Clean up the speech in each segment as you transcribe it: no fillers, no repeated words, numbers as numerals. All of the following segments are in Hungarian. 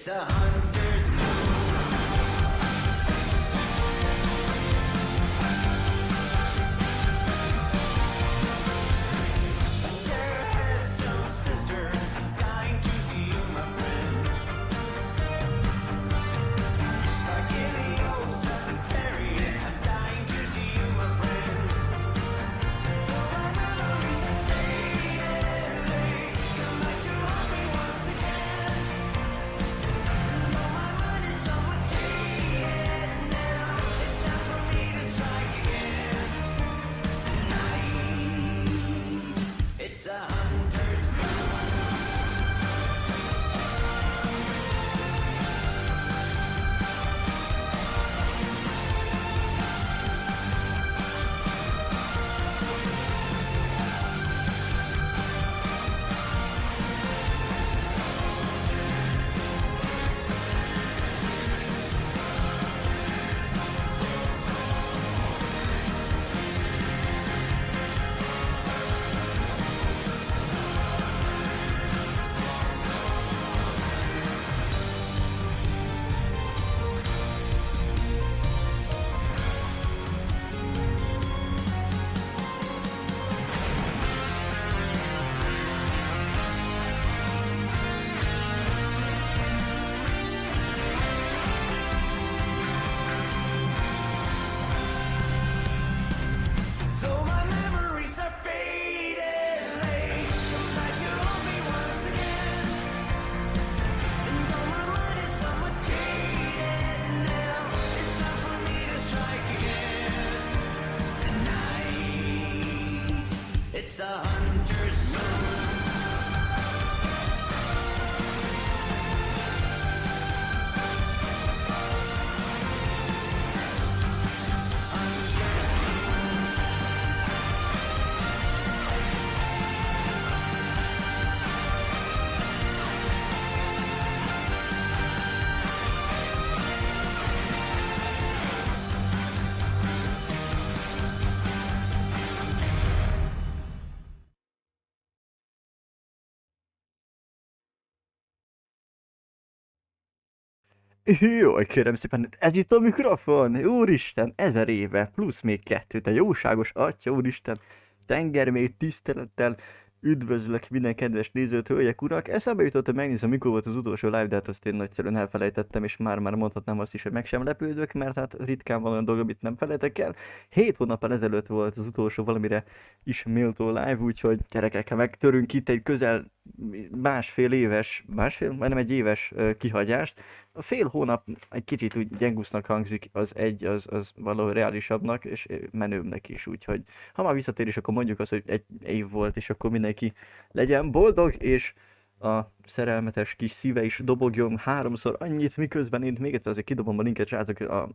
It's a hunter's Jaj, kérem szépen, ez itt a mikrofon, úristen, 1000 éve, plusz még 2, te jóságos atya, úristen, tengermély tisztelettel üdvözlök minden kedves nézőt, hölgyek, urak, eszembe jutott, hogy megnézem, mikor volt az utolsó live, de hát azt én nagyszerűen elfelejtettem, és már mondhatnám azt is, hogy meg sem lepődök, mert hát ritkán van olyan dolog, amit nem felejtek el. 7 hónappal ezelőtt volt az utolsó valamire is méltó live, úgyhogy gyerekekkel megtörünk itt egy közel majdnem egy éves kihagyást. A fél hónap egy kicsit úgy gyengusznak hangzik, az valahol reálisabbnak és menőbbnek is, úgyhogy ha már visszatérés, akkor mondjuk azt, hogy egy év volt, és akkor mindenki legyen boldog, és a szerelmetes kis szíve is dobogjon 3-szor annyit, miközben én még egyszer azért kidobom a linket, srácok, a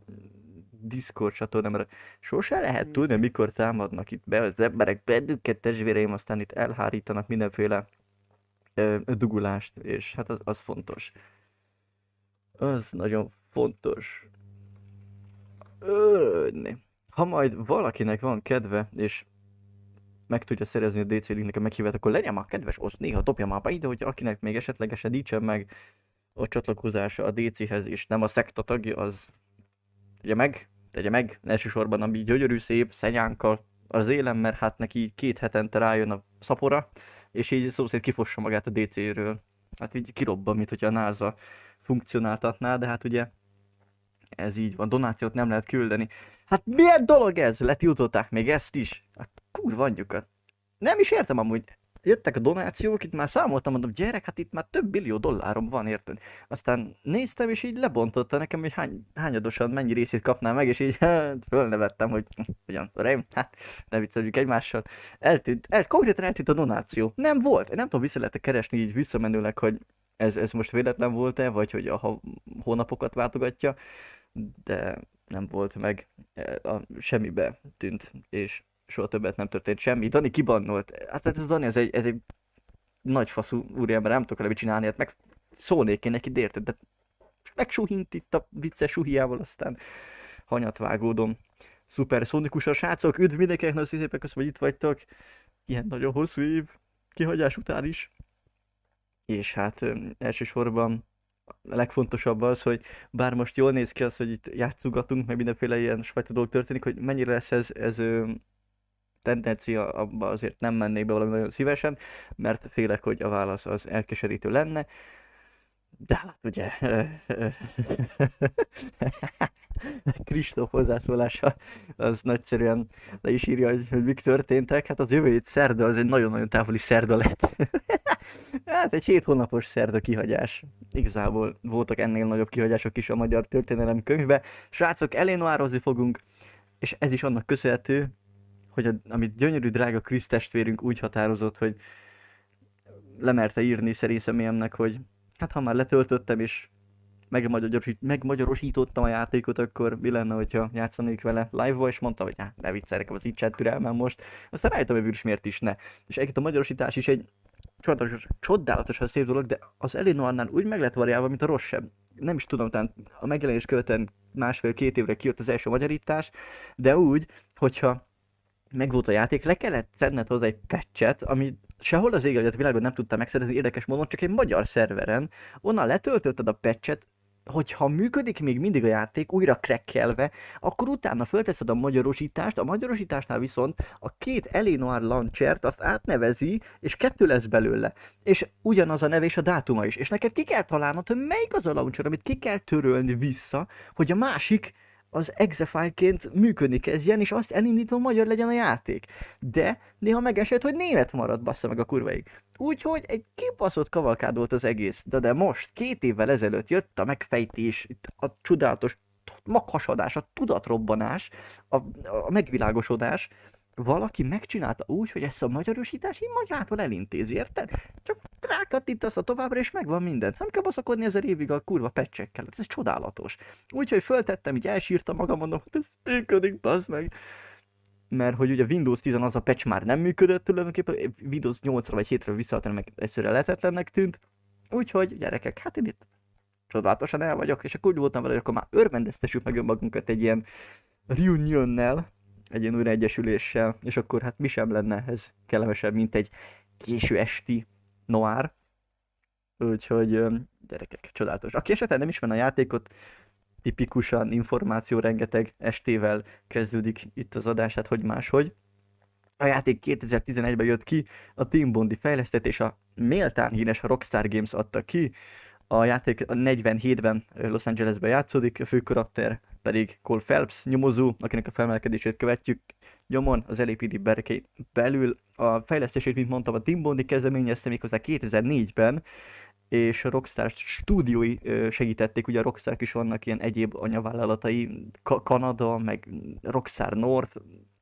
Discord csatornámra. Sose lehet tudni, mikor támadnak itt be az emberek, bennünket testvéreim, aztán itt elhárítanak mindenféle dugulást, és hát az fontos. Az nagyon fontos. Ha majd valakinek van kedve, és meg tudja szerezni a DC linknek a meghívást, akkor legyen már kedves, osz néha dobja már be ide, hogy akinek még esetlegesen nincsen meg a csatlakozása a DC-hez, és nem a szekta tagja, az tegye meg, elsősorban ami gyönyörű szép szenyánkkal az élen, mert hát neki 2 hetente rájön a szapora, és így szó szerint kifossa magát a DC-ről. Hát így kirobban, mint hogyha a NASA funkcionáltatná, de hát ugye ez így van, donációt nem lehet küldeni. Hát milyen dolog ez? Letiltották még ezt is? A kurva anyjukat. Nem is értem amúgy. Jöttek a donációk, itt már számoltam, mondom, gyerek, hát itt már több billió dollárom van, érted? Aztán néztem, és így lebontotta nekem, hogy hányadosan mennyi részét kapnám meg, és így fölnevettem, hogy hogyan, uraim, hát ne vicceljük egymással. Konkrétan eltűnt a donáció. Nem volt, nem tudom, vissza lehet keresni így visszamenőleg, hogy ez most véletlen volt-e, vagy hogy a hónapokat váltogatja, de nem volt meg, semmibe tűnt, és soha többet nem történt semmi. Dani kibannolt. Hát ez Dani, ez egy nagy faszú úriember, nem tudok vele mit csinálni, hát meg szólnék én neki, de érted? De megsuhint itt a vicces suhiával, aztán hanyat vágódom. Szuper szonikus a srácok, üdv mindenkinek, nagyon szépen köszönöm, hogy itt vagytok. Ilyen nagyon hosszú év, kihagyás után is. És hát elsősorban a legfontosabb az, hogy bár most jól néz ki az, hogy itt játszogatunk, meg mindenféle ilyen fajta dolog történik, hogy mennyire lesz ez tendencia, abba azért nem mennék be valami nagyon szívesen, mert félek, hogy a válasz az elkeserítő lenne. De hát ugye... Kristóf hozzászólása az nagyszerűen le is írja, hogy mik történtek. Hát az jövő hét szerda, az egy nagyon-nagyon távoli szerda lett. Hát egy 7 hónapos szerda kihagyás. Igazából voltak ennél nagyobb kihagyások is a magyar történelem könyvbe. Srácok, elénoározni fogunk, és ez is annak köszönhető, hogy amit gyönyörű drága Krisz testvérünk úgy határozott, hogy lemerte írni szerény személyemnek, hogy hát ha már letöltöttem és megmagyarosítottam a játékot, akkor mi lenne, hogyha játszanék vele live-ba, és mondtam, hogy hát ne viccelj, nekem az így sem türelmem most. Aztán rájöttem, hogy vírus miért is ne. És egyébként a magyarosítás is egy csodálatosan szép dolog, de az Elénoárnál úgy meg lett variálva, mint a rossz sem. Nem is tudom, talán a megjelenés követően 1,5-2 évre kijött az első magyarítás, de úgy, hogyha megvolt a játék, le kellett szedned hozzá egy patchet, ami sehol az ég világon nem tudtam megszerezni érdekes módon, csak egy magyar szerveren. Onnan letöltötted a patchet, hogyha működik még mindig a játék, újra crackelve, akkor utána fölteszed a magyarosítást, a magyarosításnál viszont a 2 Elénoár launchert azt átnevezi, és 2 lesz belőle. És ugyanaz a neve és a dátuma is. És neked ki kell találnod, hogy melyik az a launcher, amit ki kell törölni vissza, hogy a másik az exe file-ként működni kezdjen, és azt elindítva magyar legyen a játék. De néha megesett, hogy német marad, bassza meg a kurvaig. Úgyhogy egy kibaszott kavalkád volt az egész. De most, 2 évvel ezelőtt jött a megfejtés, a csodálatos maghasadás, a tudatrobbanás, a megvilágosodás. Valaki megcsinálta úgy, hogy ezt a magyarosítás így magától elintézi, érted? Csak rákattintasz a továbbra, és megvan minden. Nem kell baszakodni 1000 évig a kurva patchekkel, ez csodálatos. Úgyhogy föltettem, így elsírtam magam, mondom, hogy ez működik, bazd meg. Mert hogy ugye Windows 10 az a patch már nem működött tulajdonképpen, Windows 8-ra vagy 7-re visszaadni meg egyszerűen lehetetlennek tűnt. Úgyhogy gyerekek, hát én itt csodálatosan el vagyok, és akkor úgy voltam vele, hogy akkor már örvendeztessük meg önmagunkat egy ilyen reunionnel, egy ilyen újraegyesüléssel, és akkor hát mi sem lenne ez kellemesebb, mint egy késő esti Noire. Úgyhogy gyerekek, csodálatos. Aki esetleg nem ismer a játékot, tipikusan információ rengeteg estével kezdődik itt az adás, hát hogy máshogy. A játék 2011-ben jött ki, a Team Bondi fejlesztett, és a méltán híres Rockstar Games adta ki. A játék 47-ben Los Angelesben játszódik, a fő karakter pedig Cole Phelbs, nyomozó, akinek a felmelkedését követjük nyomon az LAPD berkein belül. A fejlesztését, mint mondtam, a Team Bondi kezdeményezte méghozzá 2004-ben, és a Rockstar stúdiói segítették, ugye a Rockstark is vannak ilyen egyéb anyavállalatai, Kanada, meg Rockstar North,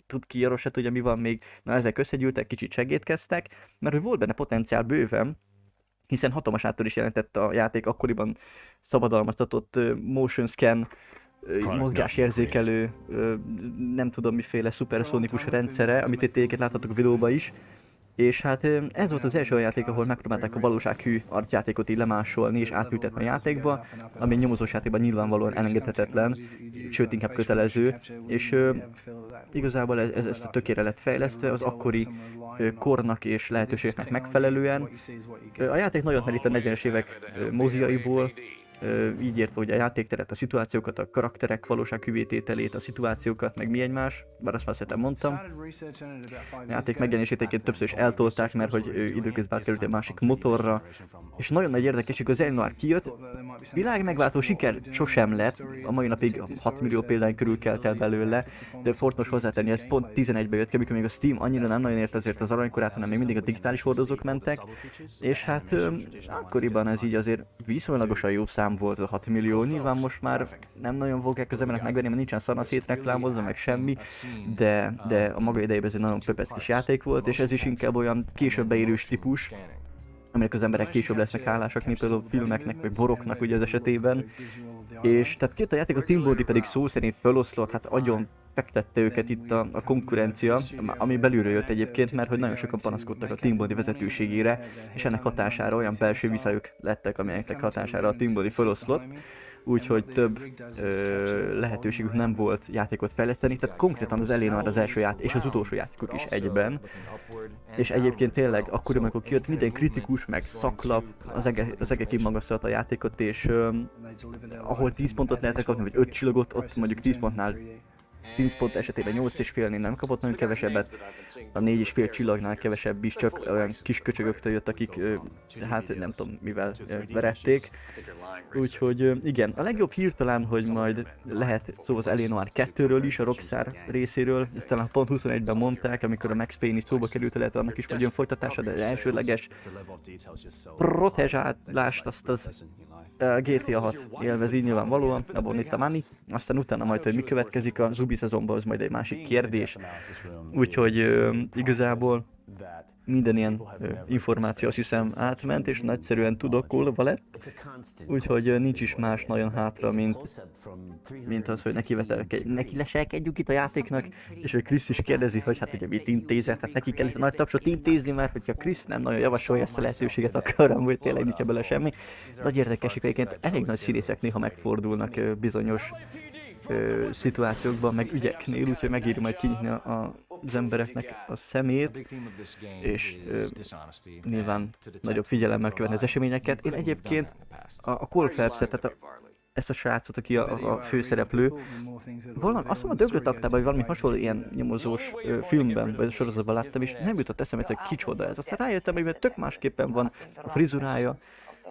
tud ki, arról se tudja mi van még, na ezek összegyűltek, kicsit segítkeztek, mert hogy volt benne potenciál bőven, hiszen hatalmas áttör is jelentett a játék akkoriban szabadalmaztatott MotionScan, mozgásérzékelő, nem tudom miféle szuperszónikus rendszere, amit itt egyébként láthatok a videóban is. És hát ez volt az első olyan játék, ahol megpróbálták a valósághű arcjátékot így lemásolni és átültetni a játékba, ami nyomozós játékban nyilvánvalóan elengedhetetlen, sőt inkább kötelező, és igazából ez a tökére lett fejlesztve az akkori kornak és lehetőségeknek megfelelően. A játék nagyon merít a 40-es évek moziaiból, így értve, hogy a játékteret, a szituációkat, a karakterek valósághűvé tételét, a szituációkat, meg mi egymás, bár azt már szerintem mondtam. A játék megjelenését egyébként többször is eltolták, mert hogy időközben átkerült egy másik motorra, és nagyon nagy érdekesség, az Noire kijött, világ megváltó siker sosem lett, a mai napig 6 millió példány körül kelt el belőle, de fontos hozzátenni, ez pont 11-ben jött ki, amikor még a Steam annyira nem nagyon ért azért az aranykorát, hanem még mindig a digitális hordozók mentek, és hát akkoriban ez így azért viszonylagosan jó szám volt, a 6 millió. Nyilván most már nem nagyon fogják az emberek megvenni, mert nincsen szarna szétreklámozva, meg semmi, de a maga idejében ez egy nagyon pöpec kis játék volt, és ez is inkább olyan később beérős típus, aminek az emberek később lesznek hálásak, mint például filmeknek, vagy boroknak ugye az esetében. És tehát kijött a játék, a Team Bondi pedig szó szerint feloszlott, hát agyon fektette őket itt a konkurencia, ami belülről jött egyébként, mert hogy nagyon sokan panaszkodtak a Team Bondi vezetőségére, és ennek hatására olyan belső viszályok lettek, amelyeknek hatására a Team Bondi feloszlott. úgyhogy több lehetőségük nem volt játékot fejleszteni, tehát konkrétan az elején már az első játék és az utolsó játékok is egyben. És egyébként tényleg akkor, amikor kijött, minden kritikus, meg szaklap, az ege kimagasztalta a játékot, és ahol 10 pontot lehetett kapni, vagy 5 csillagot, ott mondjuk 10 pontnál 10 pont esetében 8,5-nél nem kapott nagyon kevesebbet, a 4,5 csillagnál kevesebb is, csak olyan kis köcsögöktől jött, akik hát nem tudom mivel verették. Úgyhogy igen, a legjobb hír talán, hogy majd lehet szó az Noire 2-ről is, a Rockstar részéről, ezt talán pont 21-ben mondták, amikor a Max Payne is szóba került, lehet annak is majd jön folytatása, de az elsődleges protezsálást azt az GTA 6 élvezi nyilvánvalóan, abban itt a money, aztán utána majd, hogy mi következik az Ubi szezonban, az majd egy másik kérdés. Úgyhogy igazából minden ilyen információ, azt hiszem, átment, és nagyszerűen tudakolva lett. Úgyhogy nincs is más nagyon hátra, mint az, hogy neki leselkedjünk itt a játéknak, és hogy Krisz is kérdezi, hogy hát ugye mit intézett, hát neki kell itt a nagy tapsot intézni, mert hogyha Krisz nem nagyon javasolja ezt a lehetőséget, akkor amúgy tényleg nincs ebből semmi. Nagy érdekesek egyébként, elég nagy színészek néha megfordulnak bizonyos szituációkban, meg ügyeknél, úgyhogy megéri majd kinyitni az embereknek a szemét, és nyilván nagyobb figyelemmel követni az eseményeket. Én egyébként a Cole Phelbset, tehát ezt a srácot, aki a főszereplő, azt hiszem a Döglött-aktában, vagy valami hasonló ilyen nyomozós filmben, vagy sorozatban láttam, és nem jutott eszembe, hogy kicsoda ez. Aztán rájöttem, hogy tök másképpen van a frizurája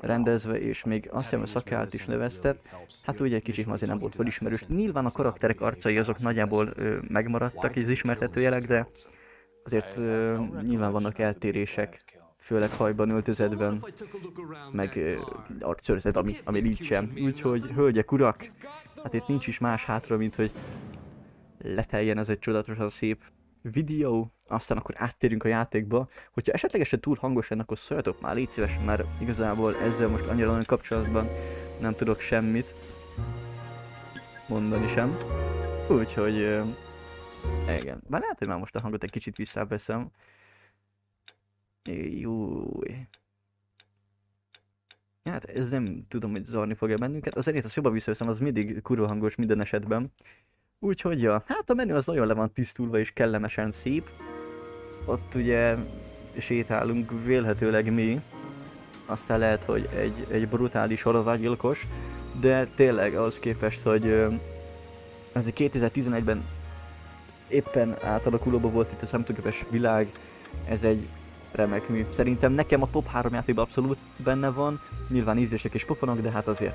rendezve, és még azt hiszem a szakállt is növesztett. Hát ugye egy kicsit azért nem volt felismerős. Nyilván a karakterek arcai azok nagyjából megmaradtak, az ismertető jelek, de azért nyilván vannak eltérések, főleg hajban, öltözetben, meg arcőrzet, ami így sem. Úgyhogy hölgyek, urak, hát itt nincs is más hátra, mint hogy leteljen ez egy csodálatosan szép videó, aztán akkor áttérünk a játékba. Hogyha esetlegesen túl hangos lenne, akkor szóljatok már, légy szíves, mert igazából ezzel most annyira nagyon kapcsolatban nem tudok semmit mondani sem. Úgyhogy igen, bár lehet, hogy már most a hangot egy kicsit visszaveszem. Júj. Hát ez nem tudom, hogy zavarni fogja bennünket. A zenét azt jobban visszaveszem, az mindig kurva hangos minden esetben. Úgyhogy ja, hát a menü az nagyon le van tisztulva és kellemesen szép. Ott ugye sétálunk vélhetőleg mi. Aztán lehet, hogy egy brutális sorozatgyilkos. De tényleg ahhoz képest, hogy ez 2011-ben éppen átalakulóban volt itt a számítógépes világ. Ez egy remek mű. Szerintem nekem a top 3 játékban abszolút benne van. Nyilván ízlések és pofonok, de hát azért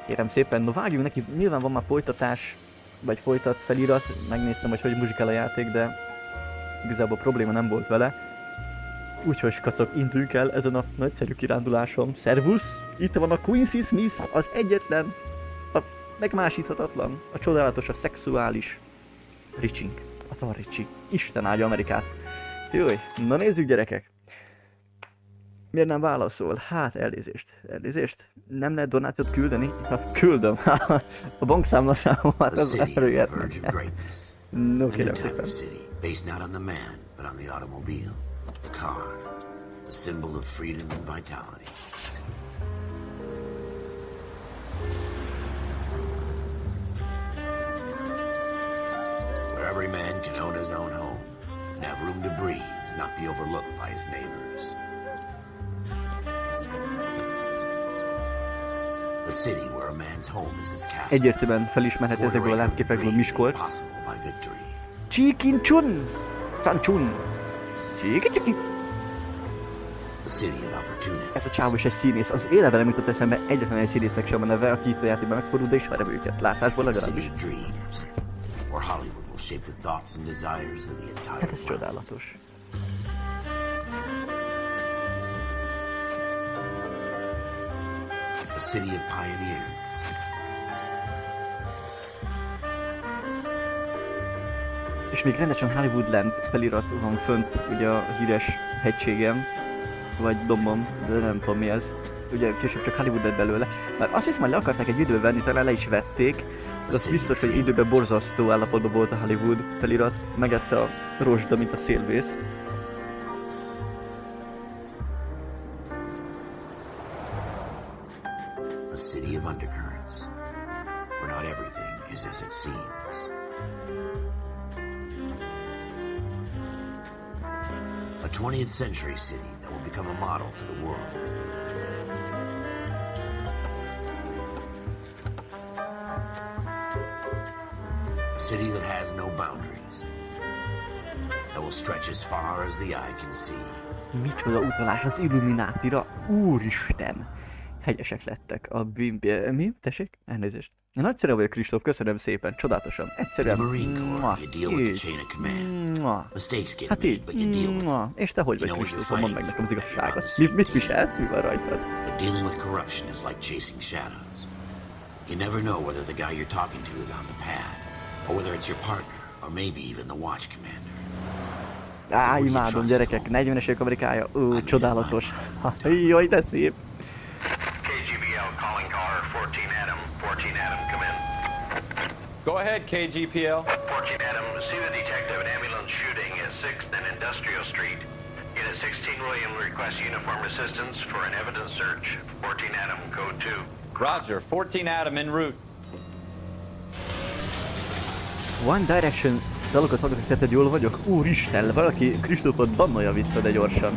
kérem szépen, no vágjunk neki. Nyilván van már folytatás, vagy folytat felirat. Megnéztem, hogy muzsikál a játék, de igazából probléma nem volt vele. Úgyhogy skacok, induljunk el ezen a nagyszerű kirándulásom. Szervusz! Itt van a Quincy Smith, az egyetlen, a megmásíthatatlan, a csodálatos, a szexuális Ricsink. A Ricsi. Isten áldja Amerikát. Jaj, na nézzük gyerekek! Miért nem válaszol? Hát elnézést. Nem lehet donációt küldeni? Hát küldöm. A bankszámlaszámomat az előérne. No, kérem szépen. Where every man can own his own home and have room to breathe and not be overlooked by his neighbors. The city where a man's home is his castle. Egyértelműen felismerhető ezekből a látképekből Miskolc. Csikin-csun! Csan-csun! Csiki-csiki! Ez a csávó is egy színész. Az életben nem jutott eszembe egyetlen egy színésznek sem a neve, aki itt a játékban megfordul, de ismerem őket. Látásból legalábbis. Hát ez csodálatos. The city of pioneers. És még rendesen Hollywoodland felirat van fönt, ugye a híres hegységen, vagy dombon, de nem tudom mi ez. Ugye később csak Hollywood lett belőle. Már azt hiszem, hogy le akarták egy időben venni, talán le is vették. De az biztos, hogy időben borzasztó állapotban volt a Hollywood felirat. Megette a rozsda, mint a szélvész. A city of undercurrents. is as it seems. A 20th century city that will become a model for the world. A city that has no boundaries. That will stretch as far as the eye can see. Micsoda utalás az Illuminátira, úristen! Hegyesek lettek a mi? Tessék? Elnézést. Nagyszerű vagyok, Kristóf, köszönöm szépen, csodálatosan. Egyszerűen. Hát így. És te hogy vagy, Kristóf? Mondd meg nekem az igazságot. Mit viselsz? Mi van rajtad? But dealing with corruption is like chasing shadows. You never know whether the guy you're talking to is on the pad, or whether it's your partner, or maybe even the watch commander. Imádom, gyerekek, 40-es évek Amerikája, csodálatos. Jaj, de szép. KGPL calling caller 14 Adam. 14 Adam, come in. Go ahead, KGPL. 14 Adam, see the detective an ambulance shooting at 6th and Industrial Street. Unit 16 William requests uniform assistance for an evidence search. 14 Adam, code 2. Roger, 14 Adam en route. One Direction dalokat hallgatok, szerinted jól vagyok? Úristen, valaki Kristófot bannolja vissza, de gyorsan.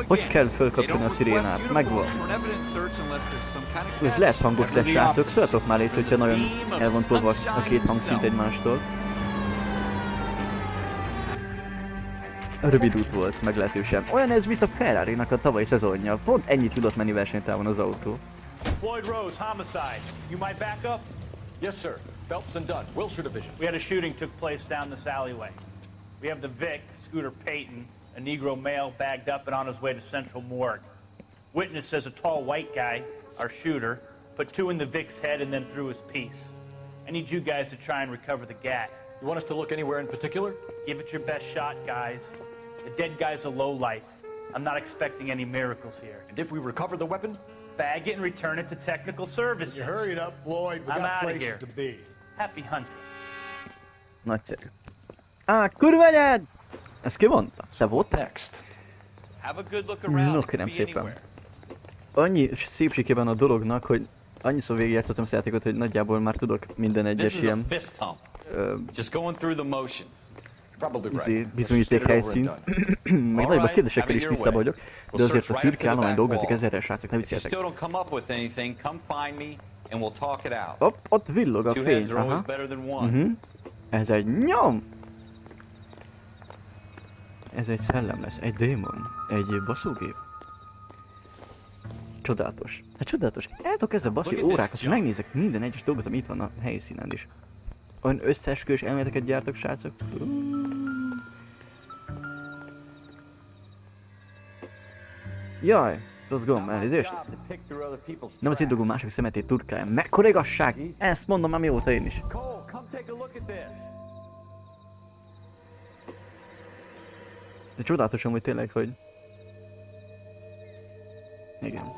Hogy kell fölkapcsolni a szirénát? Megvan. Ez lehet hangos, de srácok, szóljatok már légy, hogyha nagyon el van tolva a két hangszint egymástól. Rövid út volt, meglehetősen. Olyan ez, mint a Ferrari-nak a tavalyi szezonja. Pont ennyit tudott menni versenytávon az autó. Floyd Rose, homicide. You might back up? Yes, sir. Phelps and Dunn, Wilshire Division. We had a shooting took place down this alleyway. We have the Vic, Scooter Payton, a Negro male bagged up and on his way to Central Morgue. Witness says a tall white guy, our shooter, put 2 in the Vic's head and then threw his piece. I need you guys to try and recover the gat. You want us to look anywhere in particular? Give it your best shot, guys. The dead guy's a lowlife. I'm not expecting any miracles here. And if we recover the weapon? Bag it and return it to technical services. You hurry it up, Floyd. We I'm got outta places here. to be. Happy hunting. Nagyszerű. Kurva anyád! Ezt ki mondta? Te volt? Next. Have a good look around. No, kérem szépen. Annyi szépsége van a dolognak, hogy annyiszor végigjátszottam ezt a játékot, hogy nagyjából már tudok minden egyes ilyen Just going through the motions. bizonyíték helyszínt. Meg nagyobb a kérdésekkel is tisztában vagyok, de azért a fürke állomány dolgozik ezerrel, srácok, ne vicceljetek. Ott villog a fény, aha. Ez egy nyom! Ez egy szellem lesz, egy démon, egy baszógép. Csodálatos. Hát csodálatos. El tudok ezzel baszi órákat, megnézek minden egyes dolgot, ami itt van a helyszínen is. Olyan összeesküvés elméleteket gyártok, srácok. Jaj, rossz gomb, elnézést. Nem az indulgó mások szemetét turkáljam. Mekkora igazság! Ezt mondom már mióta én is. De csodálatosan, hogy tényleg, hogy... Igen.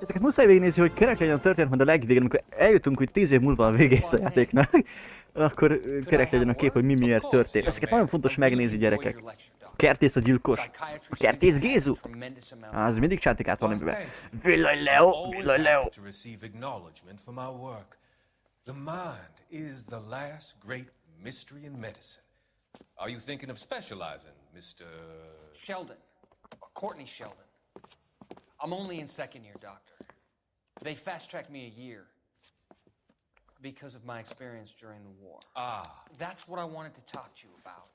Ezeket muszáj végignézni, hogy kerek legyen a történet, majd a legvégén, amikor eljutunk, hogy 10 év múlva a végéhez a játéknak, akkor kerek legyen a kép, hogy mi miért történt. Ezeket nagyon fontos megnézni, gyerekek. Kertész a gyilkos. A kertész Gézu. Az mindig csátikát van amiben. Villaj Leo, villaj Leo. The mind is the last great mystery in medicine. Are you thinking of specializing, Mr. Sheldon. Courtney Sheldon. I'm only in second year, doctor. They fast-tracked me a year because of my experience during the war. That's what I wanted to talk to you about.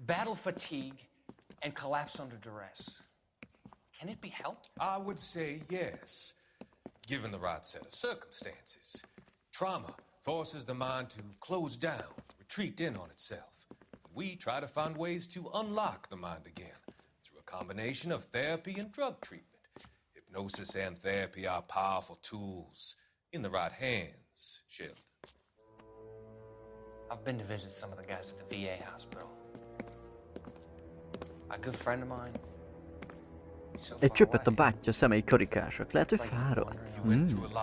Battle fatigue and collapse under duress. Can it be helped? I would say yes, given the right set of circumstances. Trauma forces the mind to close down, retreat in on itself. We try to find ways to unlock the mind again through a combination of therapy and drug treatment. Hypnosis and therapy are powerful tools in the right hands, Sheldon. I've been to visit some of the guys at the VA hospital. A good friend of mine. Egy csöppet a bátyja szemei karikásak. Lehet, hogy fáradt.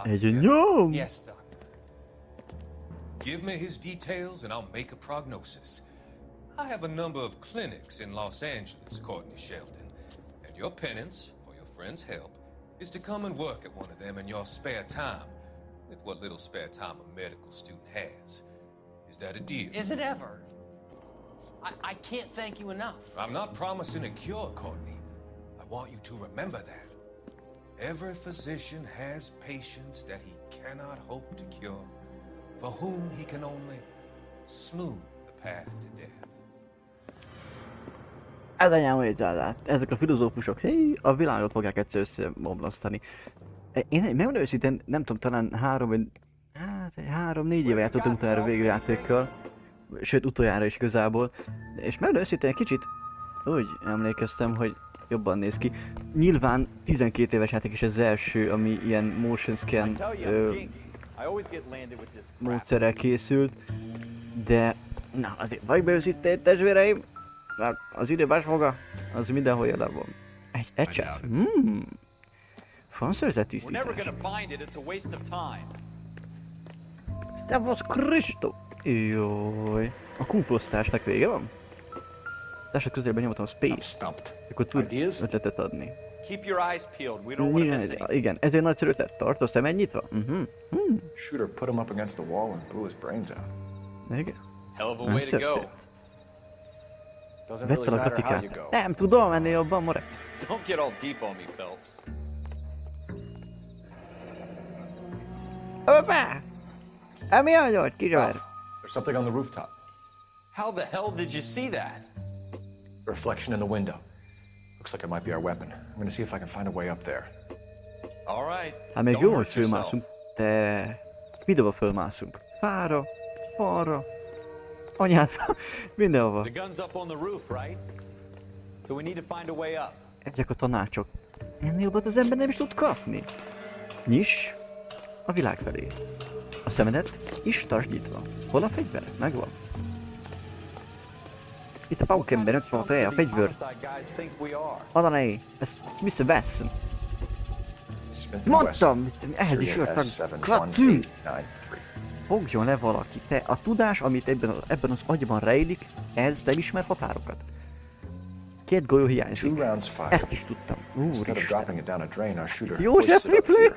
Egy nyom! Yes, doctor. Give me his details and I'll make a prognosis. I have a number of clinics in Los Angeles, Courtney Sheldon, and your penance for your friend's help is to come and work at one of them in your spare time. with what little spare time a medical student has. Is that a deal? Is it ever? I can't thank you enough. I'm not promising a cure, Courtney. I want you to remember that. Every physician has patients that he cannot hope to cure, for whom he can only smooth the path to death. Ez anyám végigjátszás. Ezek a filozófusok, a világot fogják egyszer összebomlasztani. Én megmondom őszintén, nem tudom, talán 3-4 éve játszottam utoljára végjátékkal. Sőt, utoljára is igazából. És megmondom őszintén, egy kicsit úgy emlékeztem, hogy jobban néz ki. Nyilván 12 éves játék is az első, ami ilyen MotionScan módszerrel készült. De, na azért vagy be őszintén, testvéreim! Az idő másfoga, az mindenhol jelen van. Egy ecset. Fanszerzett tisztítás. Szevasz Kristó! Jaj. A kumposztásnak vége van? Társak közelben nyomtam a Space-t. Akkor tud ötletet adni. Igen, ezért nagyszerű ötlet. Tart a szemed nyitva? Shooter put him up against the wall and blew his brains out. Igen. Hell of a way to go. Vedd fel a grafikát. Nem tudom, ennél jobban, more. Don't get all deep on me, Phelps. Hoppá! Mi a nyolc, kisor? There's something on the rooftop. How the hell did you see that? A reflection in the window. Looks like it might be our weapon. I'm gonna see if I can find a way up there. All right. Hát még Don't jó, hogy hurt yourself. fölmászunk. De... Midova fölmászunk? Fára, falra, anyádra, mindenhova. The gun's up on the roof, right? So we need to find a way up. Ezek a tanácsok. Ennél jobbat az ember nem is tud kapni. Nyiss a világ felé. A szemedet is tartsd nyitva. Hol a fegyver? Megvan. Itt a paukember megfogta el a fegyvert. Adanai, ezt Smith Wesson. Mondtam, ehhez is jöttem. Klatszű! Fogjon le valaki, te a tudás, amit ebben az agyban rejlik, ez nem ismer határokat. 2 golyó hiányzik. Ezt is tudtam. Úristen. József replay!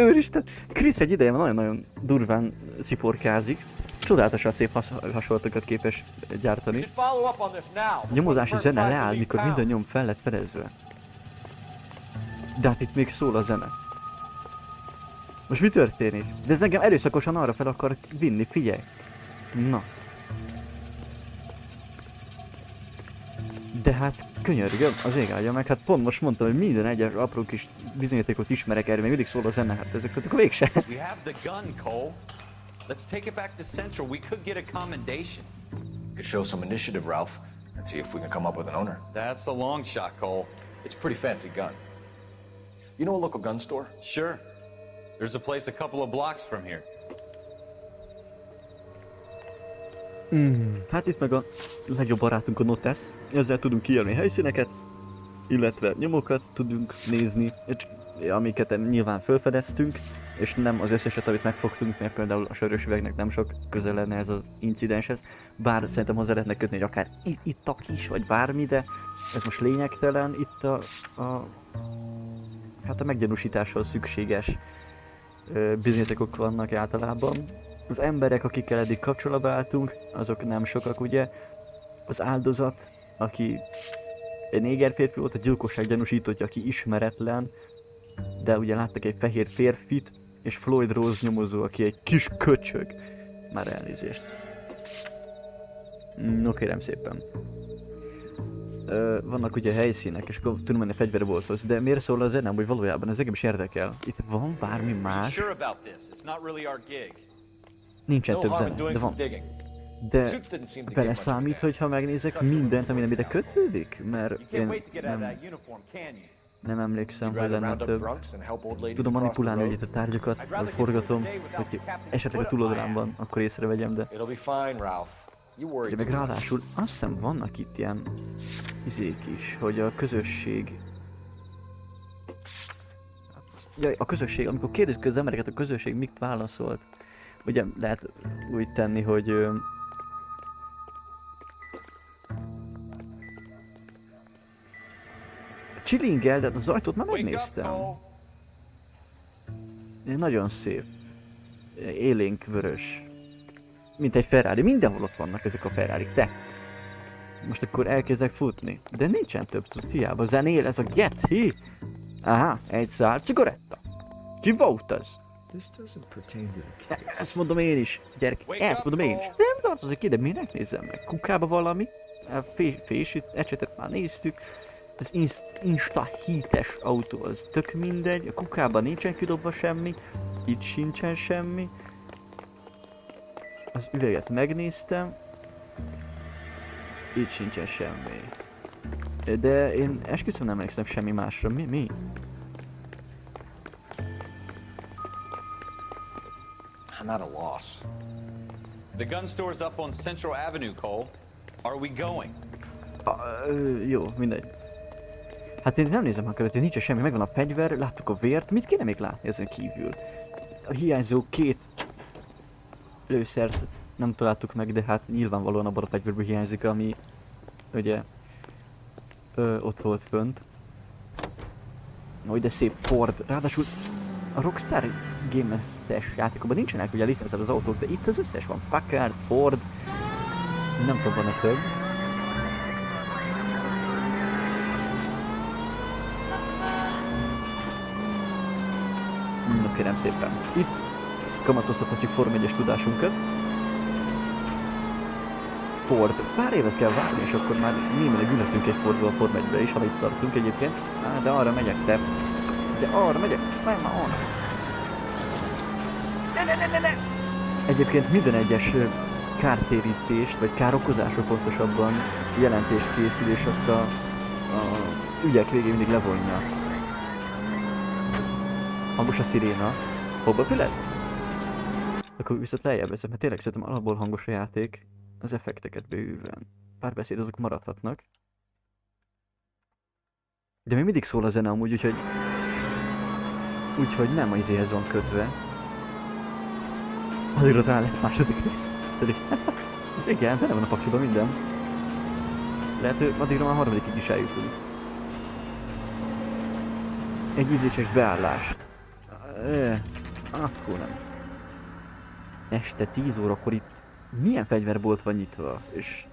Úristen. Chris egy ideje nagyon-nagyon durván sziporkázik. Csodálatosan szép hasonlatokat képes gyártani. A nyomozási zene leáll, mikor minden nyom fel lett fedezve. De hát itt még szól a zene. Most mi történik? De ez nekem erőszakosan arra fel akar vinni, figyelj! Na. De hát könyörgöm, az ég áldja meg, hát pont most mondtam, hogy minden egyes apró kis bizonyítékot ismerek erre, még mindig szól a zene, hát ezek szóval végse. We have the gun, Cole. Let's take it back to Central. We could get a commendation. We could show some initiative, Ralph, and see if we can come up with an owner. That's a long shot, Cole. It's a pretty fancy gun. You know a local gun store? Sure. There's a place a couple of blocks from here. Hát itt meg a legjobb barátunk a Notes, ezzel tudunk kijelölni helyszíneket, illetve nyomokat tudunk nézni, amiket nyilván felfedeztünk, és nem az összeset, amit megfogtunk, mert például a sörös üvegnek nem sok köze lenne ez az incidenshez, bár szerintem hozzá lehetne kötni, hogy akár ittak is, vagy bármi, de ez most lényegtelen, itt hát a meggyanúsításhoz szükséges bizonyítékok vannak általában. Az emberek, akikkel eddig kapcsolatba álltunk, azok nem sokak, ugye. Az áldozat, aki egy néger férfi volt, a gyilkosság gyanúsítottja, aki ismeretlen, de ugye láttak egy fehér férfit, és Floyd Rose nyomozó, aki egy kis köcsög. Már elnézést. No, kérem szépen. Vannak ugye helyszínek, és akkor tudom menni a fegyverbolthoz, de miért szól a zenem, hogy valójában ez engem is érdekel. Itt van bármi más? Nincsen több zene, de van. De beleszámít, hogyha megnézek mindent, ami nem ide kötődik? Mert én nem emlékszem, hogy lenne több. Tudom manipulálni hogy itt a tárgyakat, vagy forgatom, hogy esetleg a túloldalán van, akkor észrevegyem, de... De meg ráadásul azt hiszem vannak itt ilyen izék is, hogy a közösség... Jaj, a közösség, amikor kérdezik az embereket, a közösség mit válaszolt. Ugye lehet úgy tenni, hogy... Chillingel, de az ajtót már megnéztem. Nagyon szép. Élénk vörös. Mint egy Ferrari. Mindenhol ott vannak ezek a Ferrarik. Te! Most akkor elkezdek futni. De nincsen több tud. Hiába zenél ez a geci. Aha, egy szál cigaretta. Ki volt az? Ezt mondom én is. Gyerek, ezt mondom én is. Nem tartozik ide, minek nézzem meg? Kukába valami? A fésűt, ecsetet már néztük. Az Insta hites autó, az tök mindegy. A kukában nincsen kidobva semmi. Itt sincsen semmi. Az üveget megnéztem. Itt sincsen semmi. De én esküszöm nem emlékszem semmi másra. Mi? I'm at a loss. The gun store's up on Central Avenue, Cole. Are we going? Jó, mindegy. Hát én nem nézem akkor, hogy nincs semmi, megvan a fegyver, láttuk a vért, mit kéne még látni ezen kívül? A hiányzó 2 lőszert nem találtuk meg, de hát nyilvánvalóan abban a fegyverből hiányzik, ami ugye ott volt fönt. Ó, de szép Ford, ráadásul a Rockstar Games-es játékokban nincsenek ugye licenszel az autók, de itt az összes van. Packard, Ford, nem tudom, van-e több. Na kérem szépen. Itt kamatoztathatjuk Form 1-es tudásunkat. Ford. Pár évet kell várni, és akkor már némileg ülhetünk egy Fordba a Form 1-be is, ha itt tartunk egyébként. De arra megyek, te. De arra megyek. Nem, már arra. Ne. Egyébként minden egyes kártérítést, vagy károkozásra pontosabban jelentést készül, és azt a ügyek végén mindig levonja. Hangos a sziréna. Hova füled? Akkor viszont lejjebb veszem, mert tényleg szerintem alapból hangos a játék. Az effekteket bőven. Párbeszéd azok maradhatnak. De még mindig szól a zene amúgy, úgyhogy nem a izéhez van kötve. Addigra talán lesz második rész. Igen, benne van a paksiban minden. Lehet, hogy addigra már harmadikig is eljutunk. Egy üdvösek beállást. Akkor nem. Este 10 órakor itt milyen fegyverbolt van nyitva, és...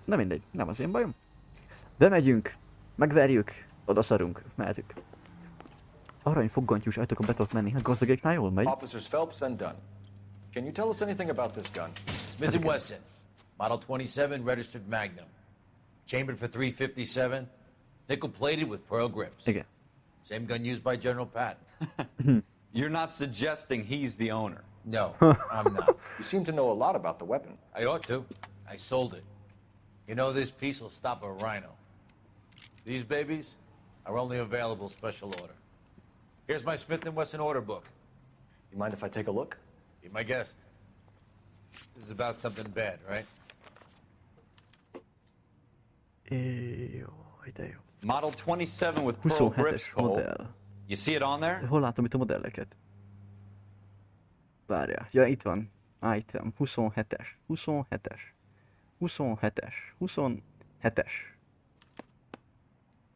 Na mindegy, nem az én bajom. Bemegyünk, megverjük, odaszarunk, mehetünk. Aranyfoggantyús ajtókon be tudok menni, hát gazdagéknál jól megy. Officers Phelbs and Dunn. Can you tell us anything about this gun? Smith & Wesson, Model 27, registered Magnum. Chambered for .357, nickel-plated with pearl grips. Igen. Same gun used by General Patton. You're not suggesting he's the owner. No, I'm not. You seem to know a lot about the weapon. I ought to. I sold it. You know, this piece will stop a rhino. These babies are only available special order. Here's my Smith & Wesson order book. You mind if I take a look? Be my guest. This is about something bad, right? Jó, ide jó. Model 27 with pearl grips, 27-es Cole. modell. You see it on there? Hol látom itt a modelleket? Várjál. Ja, itt van. Item. 27-es. 27-es. 27-es. 27-es.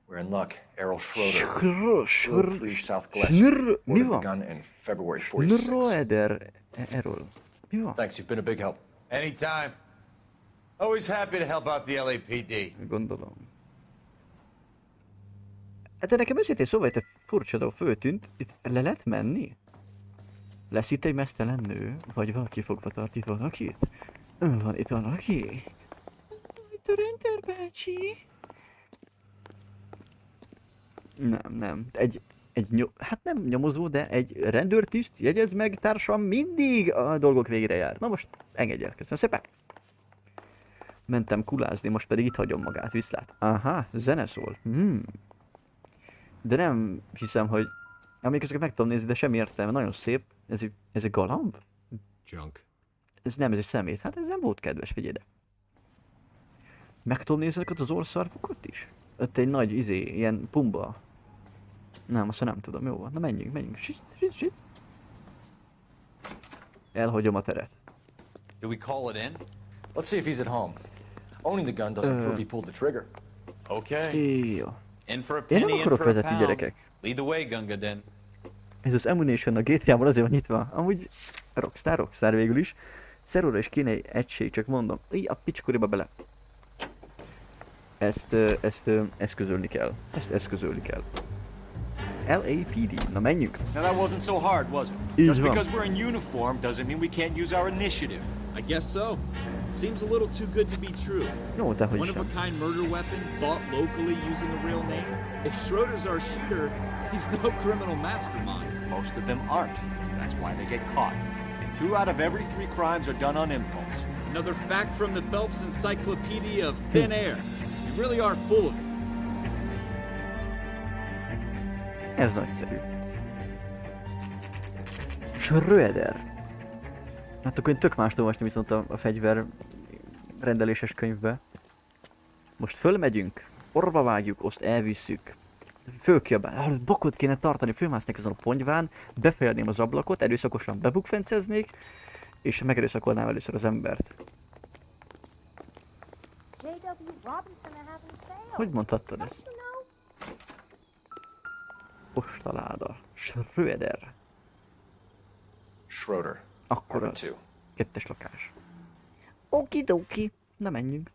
We're in luck. Errol Schroeder, Schroeder. South Gillespie, Mi ordered the van? gun in February 46. Schroeder. Errol. Mi van? Thanks, you've been a big help. Anytime. Always happy to help out the LAPD. Gondolom. Hát de nekem őszintén szóval itt a furcsa dolog föltűnt. Itt le lehet menni? Lesz itt egy meztelen nő? Vagy valaki fogva tart itt valakit? Van itt valaki? Itt a rendőr bácsi? Nem. Hát nem nyomozó, de egy rendőrtiszt, jegyezd meg, társam, mindig a dolgok végére jár. Na most engedj el, köszönöm szépen. Mentem kulázni, most pedig itt hagyom magát, viszlát. Aha, zene szól. De nem hiszem, hogy... Amíg ezeket meg tudom nézni, de semmi értelme, nagyon szép. Ez egy galamb? Junk. Ez nem, ez egy szemész. Hát ez nem volt kedves, figyelj ide. Meg tudom nézni ezeket az orszarvukat is? Ott egy nagy ilyen pumba. Nem, azt nem tudom, jó van. Na menjünk. Sit. Elhagyom a teret. Do we call it in? Let's see if he's at home. Owning the gun doesn't prove he pulled the trigger. Okay. Jó. In for a Én nem penny, in akarok for a vezetni, pound. gyerekek. Lead the way, Gunga Den. Ez az Ammunition a GTA-ban azért van nyitva. Amúgy Rockstar végül is. Szeróra is kéne egy egység, csak mondom. A picskoriba bele. Ezt eszközölni kell. Ezt eszközölni kell. LAPD. Na menjünk. Now that wasn't so hard, was it? Így Just van. because we're in uniform doesn't mean we can't use our initiative. I guess so. Seems a little too good to be true. Jó, dehogy One is of nem. a kind murder weapon bought locally using the real name. If Schroeder's our shooter, he's no criminal mastermind. Most of them aren't. That's why they get caught. And 2 out of every 3 crimes are done on impulse. Another fact from the Phelps Encyclopedia of Thin Air. You really are full of it. Ez nagyszerű. Schröder. Hát akkor én tök mást olvastam viszont a fegyver rendeléses könyvbe. Most fölmegyünk, orba vágjuk, azt elvisszük. Fölkiabál, bokot kéne tartani, fölmásznék ezen a ponyván, befejelném az ablakot, erőszakosan bebukfenceznék, és megerőszakolnám először az embert. Hogy mondhattad ezt? Postaláda. Schröder. Schroeder. Akkor Apartment az. 2. 2-es lakás. Okidoki. Na menjünk.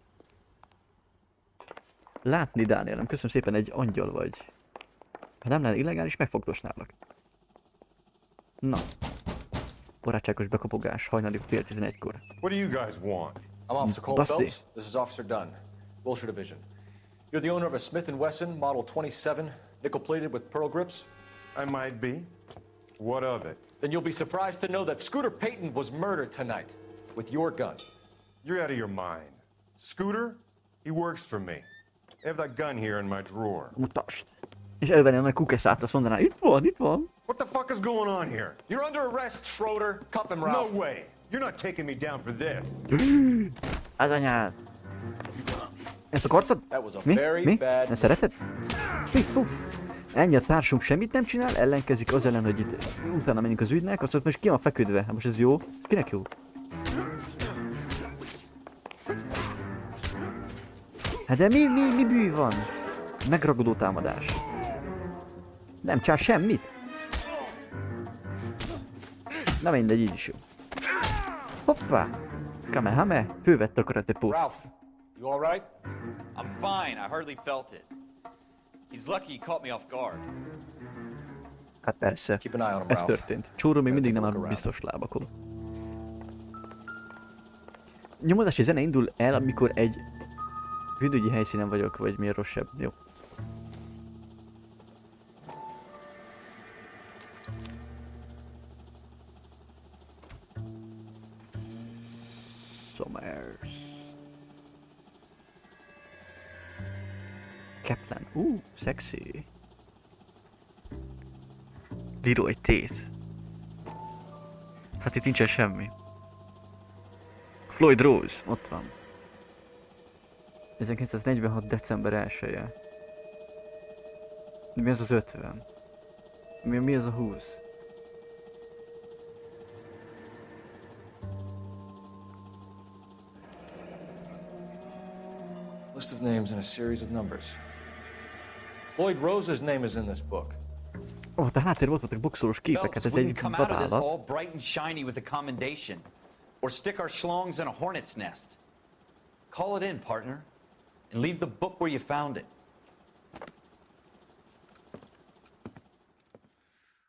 Látni, Dánielem, köszönöm szépen, egy angyal vagy. Ha nem lenne illegális, megfogdosnálak. Na. Barátságos bekapogás, hajnali fél 11-kor. What do you guys want? I'm Officer Cole Busty. Phelbs. This is Officer Dunn, Wilshire Division. You're the owner of a Smith & Wesson Model 27, nickel-plated with pearl grips? I might be. What of it? Then you'll be surprised to know that Scooter Payton was murdered tonight with your gun. You're out of your mind. Scooter? He works for me. I have that gun here in my drawer. Mutasd. És elvenném a kukeszát, azt mondaná, itt van, itt van. What the fuck is going on here? You're under arrest, Schroeder. Cuff him, Ralph. No way. You're not taking me down for this. Az anyád. Ezt akartad? That was a Mi? very Mi? bad... Ne szereted? Pif, puf. Ennyi a társunk semmit nem csinál, ellenkezik az ellen, hogy itt utána menjünk az ügynek, azt most ki van feküdve. Hát most ez jó? Ez kinek jó? Hát de mi bű van? Megragadó támadás. Nem csinál semmit. Na mindegy, így is jó. Hoppá! Kamehame, fővette a karate poszt. Ralph, you all right? I'm fine. I hardly felt it. He's lucky he caught me off guard. Hát persze, Keep an eye on him, ez Ralph. történt. Csóró még mindig nem áll Take a look biztos lábakon. Nyomozási zene indul el, amikor egy bűnügyi helyszínen vagyok, vagy miért rosszabb. Jó. Summers. Kaplan. Szexi. Bíró egy tét. Hát itt nincsen semmi. Floyd Rose, ott van. 1946. december 1-je. Mi az az 50? Mi az a 20? List of names and a series of numbers. Floyd Rose's name is in this book. Ó, de háttérben ott voltak boxolós képek, hát Phelps ez wouldn't egy come out of this vadállat. all bright and shiny with a commendation, or stick our schlongs in a hornet's nest. Call it in, partner, and leave the book where you found it.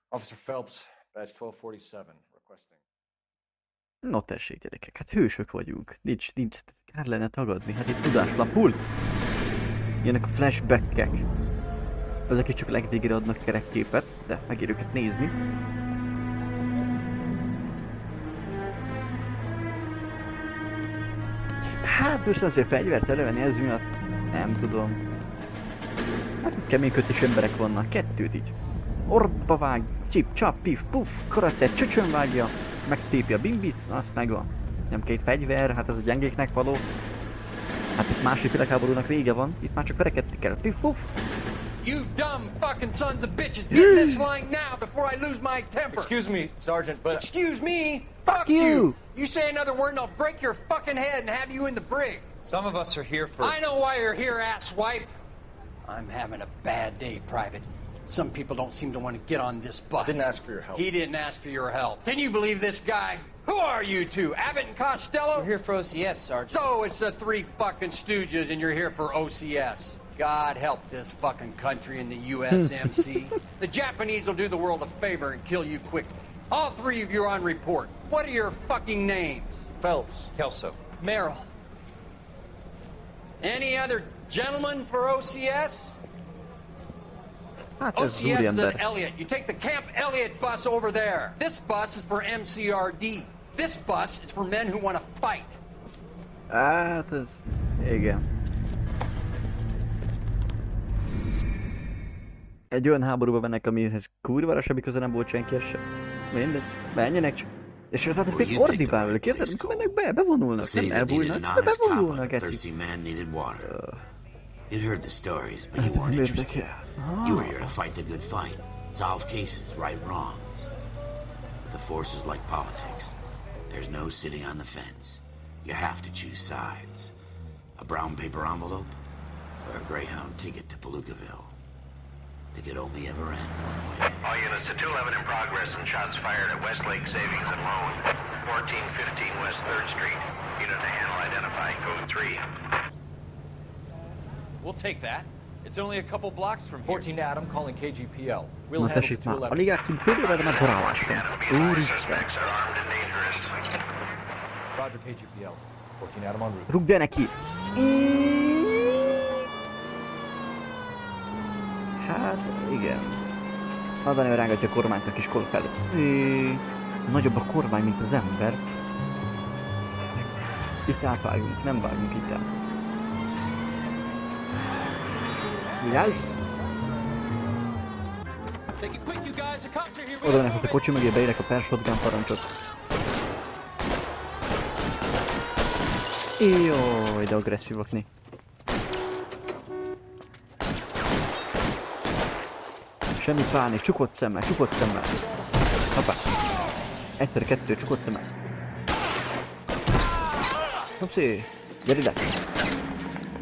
Officer Phelps, badge 1247, requesting. No tessék gyerekek, hát hősök vagyunk. Nincs, kár lenne tagadni, hát itt tudáslapul. Jönnek a flashbackek. Ezek is csak legvégére adnak kerekképet, de megér őket nézni. Hát most nem szép fegyvert elővenni ez miatt, nem tudom. Hát keménykötés emberek vannak, 2 így. Orba vág, csip, csap, pif, puf, karate, csöcsön vágja, megtépi a bimbit, azt megvan. Nem két fegyver, hát ez a gyengéknek való. Hát itt másik világháborúnak vége van, itt már csak verekedni kell, pif, puf. You dumb fucking sons of bitches, get this line now before I lose my temper. Excuse me, Sergeant, but... Excuse me? Fuck you. You say another word and I'll break your fucking head and have you in the brig. Some of us are here for... I know why you're here, asswipe. I'm having a bad day, Private. Some people don't seem to want to get on this bus. I didn't ask for your help. He didn't ask for your help. Can you believe this guy? Who are you two? Abbott and Costello? We're here for OCS, Sergeant. So it's the three fucking stooges and you're here for OCS. God help this fucking country and the USMC. The Japanese will do the world a favor and kill you quickly. All three of you are on report. What are your fucking names? Phelps. Kelso. Merrill. Any other gentlemen for OCS? Hát ez OCS is at úriember. Elliott. You take the Camp Elliott bus over there. This bus is for MCRD. This bus is for men who want to fight. Hát ez... Igen. Egy olyan háborúba mennek, amihez kurvára semmi köze nem volt senki se. Mindegy, menjenek csak. És hát még ordibál velük, érted? Amikor mennek be, bevonulnak, nem elbújnak, de bevonulnak, eci. You'd heard the stories, but you weren't interested. You were here to fight the good fight, solve cases, right wrongs. But the force is like politics. There's no sitting on the fence. You have to choose sides. A brown paper envelope or a Greyhound ticket to Palookaville. It could only ever end one way. All units to 211 in progress and shots fired at Westlake Savings and Loan, 1415 West 3rd Street. Unit to handle identifying code 3. We'll take that. It's only a couple blocks from here. 14 Adam calling KGPL. We'll Na handle tessék the már, 211. alig játszunk fél órára, már darálás van. Úristen. Roger KGPL. 14 Adam en route. Rugd el neki! Hát, igen. Az a neve rángatja a kormányt a kis Cole Phelbs. Nagyobb a kormány, mint az ember. Itt átvágunk, nem vágunk itt át. Vigyázz! Oda mennek, hogy a kocsi mögé beérek a per shotgun parancsot. Jaj, de agresszívak né. Semmi pánik, csukott szemmel, csukott szemmel. Hoppá. Egyszer, kettő, csukott szemmel. Hopszi, gyere ide.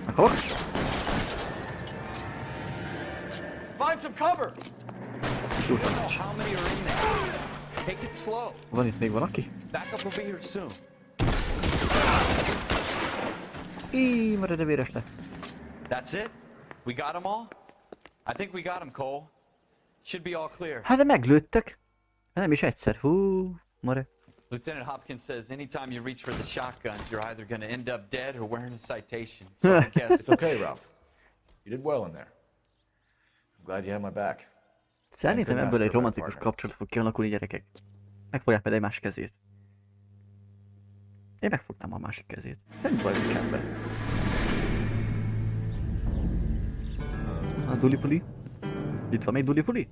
Akkor? Find some cover! Gyújtogatás. How many are in there? Take it slow. Van itt még valaki? Backup will be here soon. Marad, de véres lett. That's it? We got them all? I think we got them, Cole. Should be all clear. Hát de meglőttek. Nem is egyszer. Hú, mare. Lieutenant Hopkins says anytime you reach for the shotguns, you're either going to end up dead or wearing a citation. So I guess It's okay, Ralph. You did well in there. I'm glad you had my back. Szerintem ebből egy romantikus kapcsolat fog kialakulni, gyerekek. Megfogják meg egymás kezét. Én megfognám a másik kezét. Nem baj, hogy kell be. A dulipuli? Itt van még dulipuli?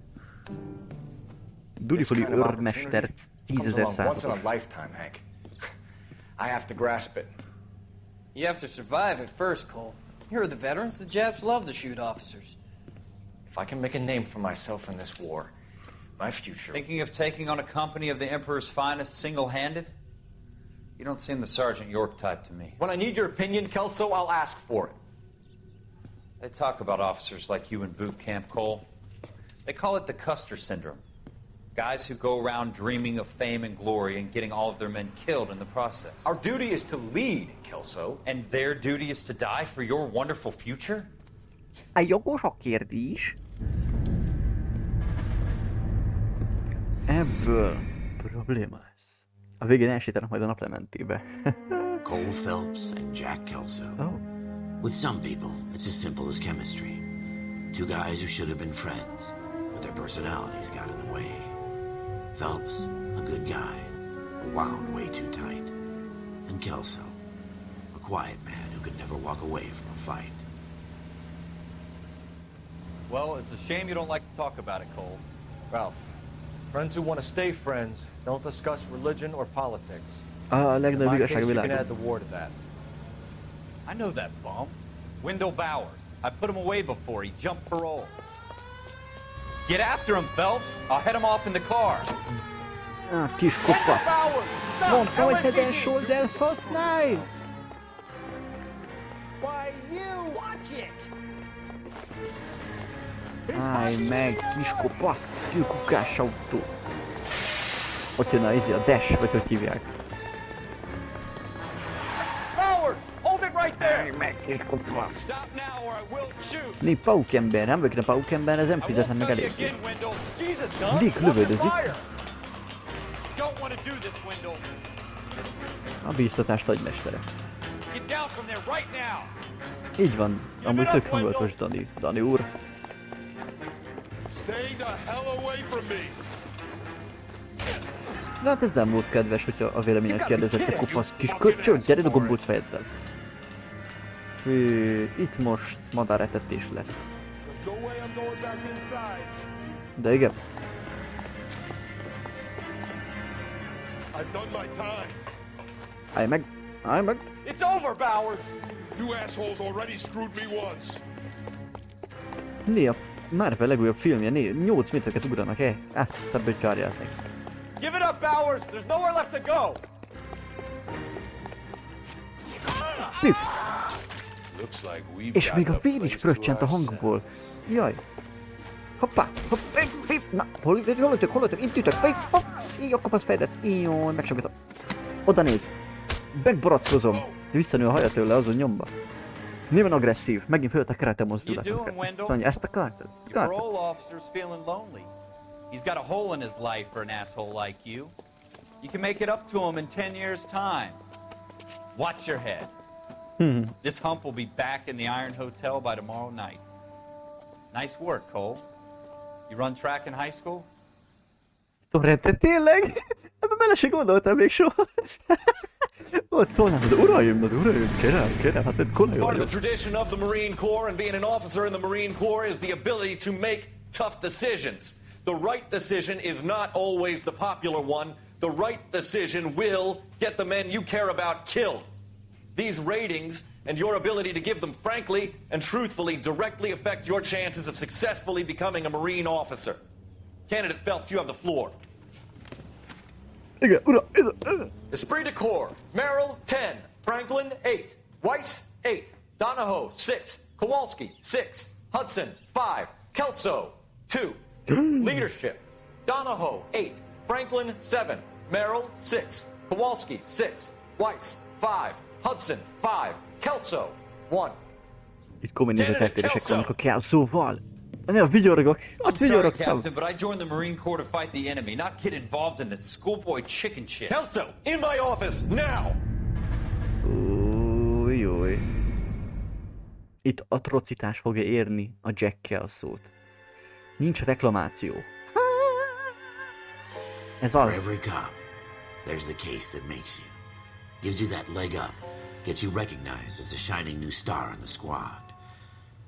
Dulipuli őrmester 10.000 Once in a lifetime, Hank. I have to grasp it. You have to survive at first, Cole. Here are the veterans. The Japs love to shoot officers. If I can make a name for myself in this war, my future... Thinking of taking on a company of the Emperor's finest single-handed? You don't seem the Sergeant York type to me. When I need your opinion, Kelso, I'll ask for it. They talk about officers like you in boot camp, Cole. They call it the Custer syndrome. Guys who go around dreaming of fame and glory and getting all of their men killed in the process. Our duty is to lead, Kelso. And their duty is to die for your wonderful future? A jogos a kérdés. Ebből probléma lesz. A végén elsétálnak majd a naplementébe. Cole Phelbs and Jack Kelso. Oh. With some people, it's as simple as chemistry. Two guys who should have been friends, but their personalities got in the way. Phelps, a good guy, wound way too tight. And Kelso, a quiet man who could never walk away from a fight. Well, it's a shame you don't like to talk about it, Cole. Ralph, friends who want to stay friends don't discuss religion or politics. A legnagyobb In my igazság a case, you can világon. add the war to that. I know that bum. Wendell Bowers. I put him away before. He jumped parole. Get after him, Phelps. I'll head him off in the car. Kis kopasz. Mondtam, hogy head and shoulders használj! Why, you watch it! Állj meg, kis kopasz, kukás autó. Ott jön a dash, vagy hogy hívják. Állj meg, kis kopasz. Né, paukember, nem vagyok a paukember, ez nem fizetlen meg elég. Mindig lövöldözik. A bíztatás nagymestere. Így van, amúgy tök hangulatos Dani úr. De hát ez nem volt kedves, hogyha a véleményet kérdezett, te kopasz kis köcsög, gyere a gombóc fejeddel. Itt most madáretetés lesz. De igen. Állj meg! Állj meg! It's over, Bowers! You assholes already screwed me once. Néha Marvel legújabb filmje, 8 métereket ugranak, ezt ebből csárját meg. Give it up, Bowers! There's nowhere left to go! És még a bél is fröccsent a hangból. Jaj. Hoppá! Hoppá! Na, hol ültök? Itt ültök! Így a kopasz fejedet. Jaj, megsaggatom. Oda néz. Megbarackozom. Visszanő a haja tőle azon nyomba. Néven agresszív. Megint fölt a kerete mozdulatot. Ezt akartad? He's got a hole in his life for an asshole like you. You can make it up to him in 10 years' time. Watch your head. This hump will be back in the Iron Hotel by tomorrow night. Nice work, Cole. You run track in high school? Torrente, tényleg? Ebben bele se gondoltam még soha. Ott tolnám, de uraim, kérem, hát egy kolaj Part of the tradition of the Marine Corps and being an officer in the Marine Corps is the ability to make tough decisions. The right decision is not always the popular one. The right decision will get the men you care about killed. These ratings and your ability to give them frankly and truthfully directly affect your chances of successfully becoming a Marine officer. Candidate Phelps, you have the floor. Esprit de Corps, Merrill 10, Franklin 8, Weiss 8, Donahoe 6, Kowalski 6, Hudson 5, Kelso 2. Leadership, Donahoe 8, Franklin 7, Merrill 6, Kowalski 6, Weiss 5, Hudson 5, Kelso 1. Itt komoly nézeteltérések vannak a Kelsoval. Ne, vigyorgok. I'm sorry, Captain, but I joined the Marine Corps to fight the enemy, not get involved in this schoolboy chicken shit. Kelso, in my office, now! Új. Itt atrocitás fogja érni a Jack Kelsót. Nincs reklamáció. Ez az. For every cop, there's the case that makes you. Gives you that leg up. Gets you recognized as the shining new star in the squad.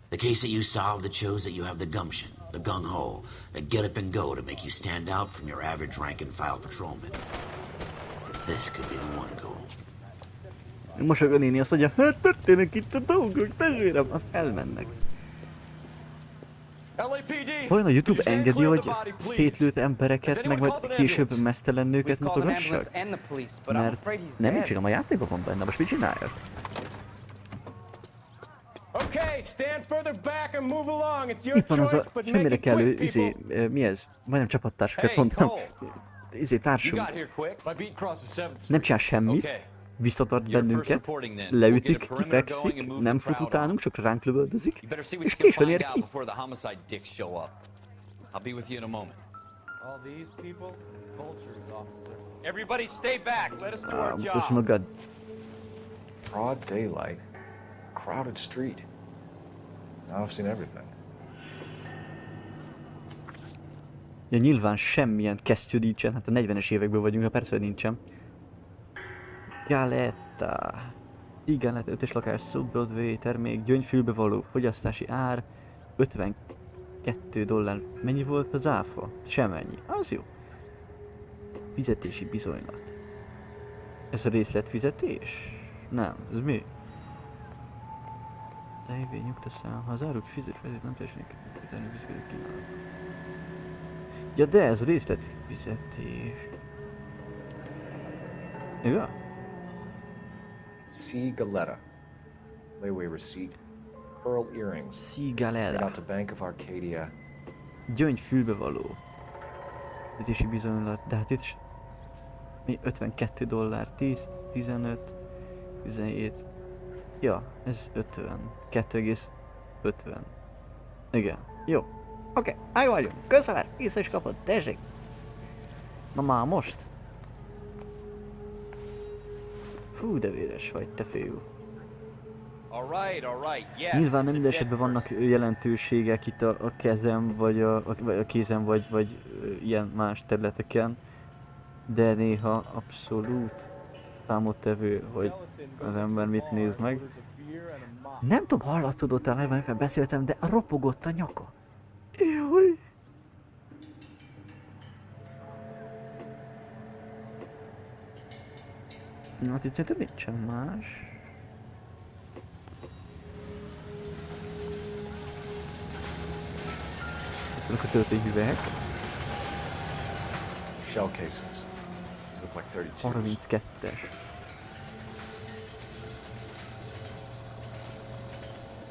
The case that you solve that shows that you have the gumption, the gung-ho, that get up and go to make you stand out from your average rank-and-file patrolman. This could be the one, Cole. Mosolyog a néni, azt mondja, hát történnek itt a dolgok, testvérem, azt elmennek. Vajon a YouTube engedi, hogy szétlőtt embereket, meg majd később mesztelen nőket mutogassak? Mert nem én csinálom, a játékban van benne, most mit csináljak? Itt van az a semmire kellő, mi ez? Majdnem csapattársakat mondtam. Társunk. Nem csinál semmit, visszatart bennünket, leütik, kifekszik, nem fut utánunk, csak ránk lövöldözik, és későn ér ki. Everybody stay back. Let us do our job. Push magad. Broad daylight, crowded street. Now I've seen everything. Ja, nyilván semmilyen kesztyű nincsen, hát a 40-es évekből vagyunk, ha persze, hogy nincsen. Galetta. Cigaretta, 5-ös lakás, South Broadway, termék, gyöngyfülbe való, fogyasztási ár, $52. Mennyi volt az áfa? Semennyi. Az jó. Fizetési bizonylat. Ez a részletfizetés? Nem, ez mi? Levél nyugtaszám, ha az áruk fizetőt nem teljesen utáni fizetőt kínálnak. Ja, de ez a részletfizetés. Ja. Cigaretta. Layaway receipt. Pearl earrings. Cigaretta. Out to Bank of Arcadia. Gyöngyfülbe való. Fizetési bizonylat, de hát itt is... Mi? $52, 10, 15, 17... Ja, ez 50. 2,50. Igen. Jó. Oké, meg vagyunk. Köszönöm, vissza is kapod, tessék. Na már most? Fú, de véres vagy, te fiú. Nyilván minden esetben vannak jelentőségek itt a kezem, vagy a kézem, vagy ilyen más területeken, de néha abszolút számottevő, hogy az ember mit néz meg. Nem tudom, hallatszódott el, amikor beszéltem, de ropogott a nyaka. Jaj. Hát itt szerintem nincsen más. Ezek a töltőhüvelyek. Shell casings. These look like 32s. 32-es.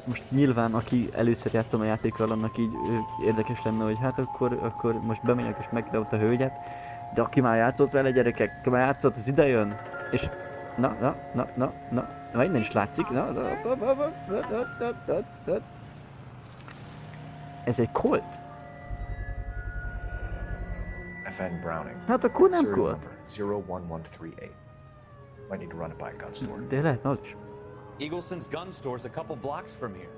Most nyilván, aki először játszom a játékkal, annak így érdekes lenne, hogy hát akkor most bemegyek és megre ott a hölgyet. De aki már játszott vele, gyerekek, aki már játszott, az ide jön. És na, innen is látszik. Ez egy Colt? FN Browning. Hát akkor nem Colt. 01138. Might need to run it by a gun store. De lehetne az is. Eagleson's gun store's a couple blocks from here.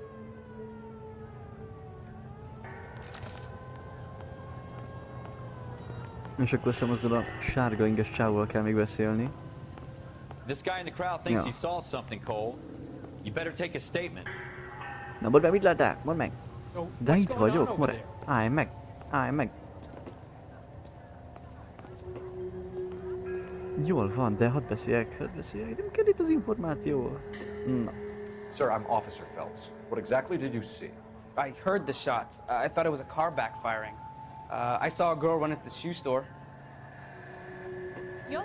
És akkor hiszem azzal a sárga inges csávóval kell még beszélni. This guy in the crowd thinks he saw something, Cole. You better take a statement. Na mondd meg, mit láttál? Mondd meg! De itt vagyok, more! Állj meg! Állj meg! Jól van, de hadd beszéljek. Nem kell itt az információ. Na. Sir, I'm Officer Phelbs. What exactly did you see? I heard the shots. I thought it was a car backfiring. I saw a girl run at the shoe store.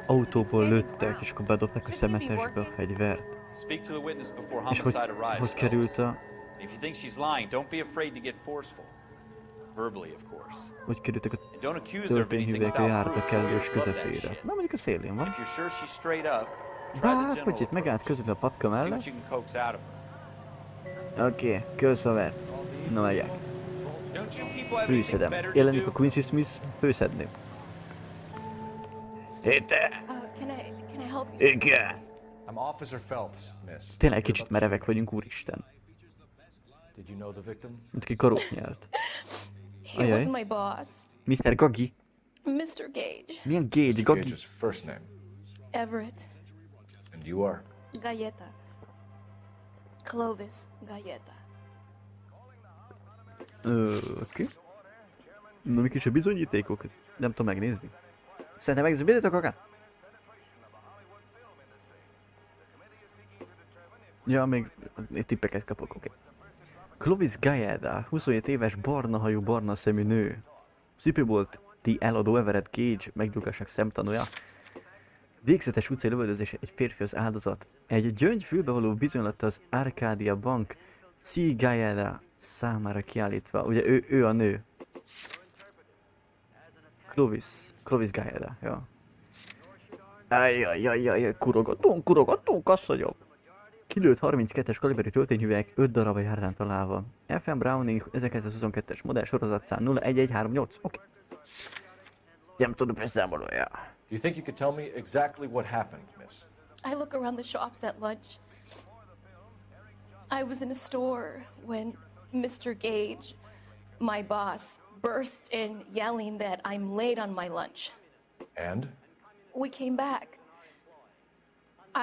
Autóból lőttek, és akkor bedobták a szemetesbe a fegyvert. Speak to the witness before És homicide arrives. hogy került a... If you think she's lying, don't be afraid to get forceful. Verbally, of course. Hogy kerültek a And don't accuse her of anything történhüvelyek a without járat a proof. kellős Love that közepére. shit. Na mondjuk a szélén van. If you're sure she's straight up, try the Bár, general hogy itt megállt közül a patka See mellett. what you can coax out of her. Oké, köszönöm. Na megyek. Don't you people have anything Fűszedem. better to Jelenik do? a Quincy Smith, főszedném. Héte! Can I help you? Igen! I'm Officer Phelbs, miss. Tényleg kicsit merevek vagyunk, úristen. Did you know the victim? Mint aki karót nyelt. He was my boss, Mr. Gagi. Mr. Gage. Milyen Gage? Mr. Gagi? Gage's first name. Everett. And you are? Galleta. Clovis Galleta. Oké. Na, mik is a bizonyítékok? Nem tudom megnézni. Szerintem megnézzük, bizonyítok akár? Ja, még tippeket kapok, oké. Clovis Galleta, 27 éves, barna hajú, barna szemű nő. Cipőbolti eladó Everett Gage, meggyilkosság szemtanúja. Végzetes utcai lövöldözés, egy férfi az áldozat. Egy gyöngyfülbe való bizonylat az Arcadia Bank C. Galleta számára kiállítva. Ugye ő a nő. Clovis Galleta, ja. Ajjajjajjaj, kurogatunk, asszonyok. Kilőtt 32-es kaliberű töltényhüvelyek 5 darab a járdán találva. FM Browning 1922-es modell sorozatszám 01138. Oké. Nem tudom beszámolója. Do you think you could tell me exactly what happened, miss? I look around the shops at lunch. I was in a store when Mr. Gage, my boss, bursts in yelling that I'm late on my lunch. And? We came back.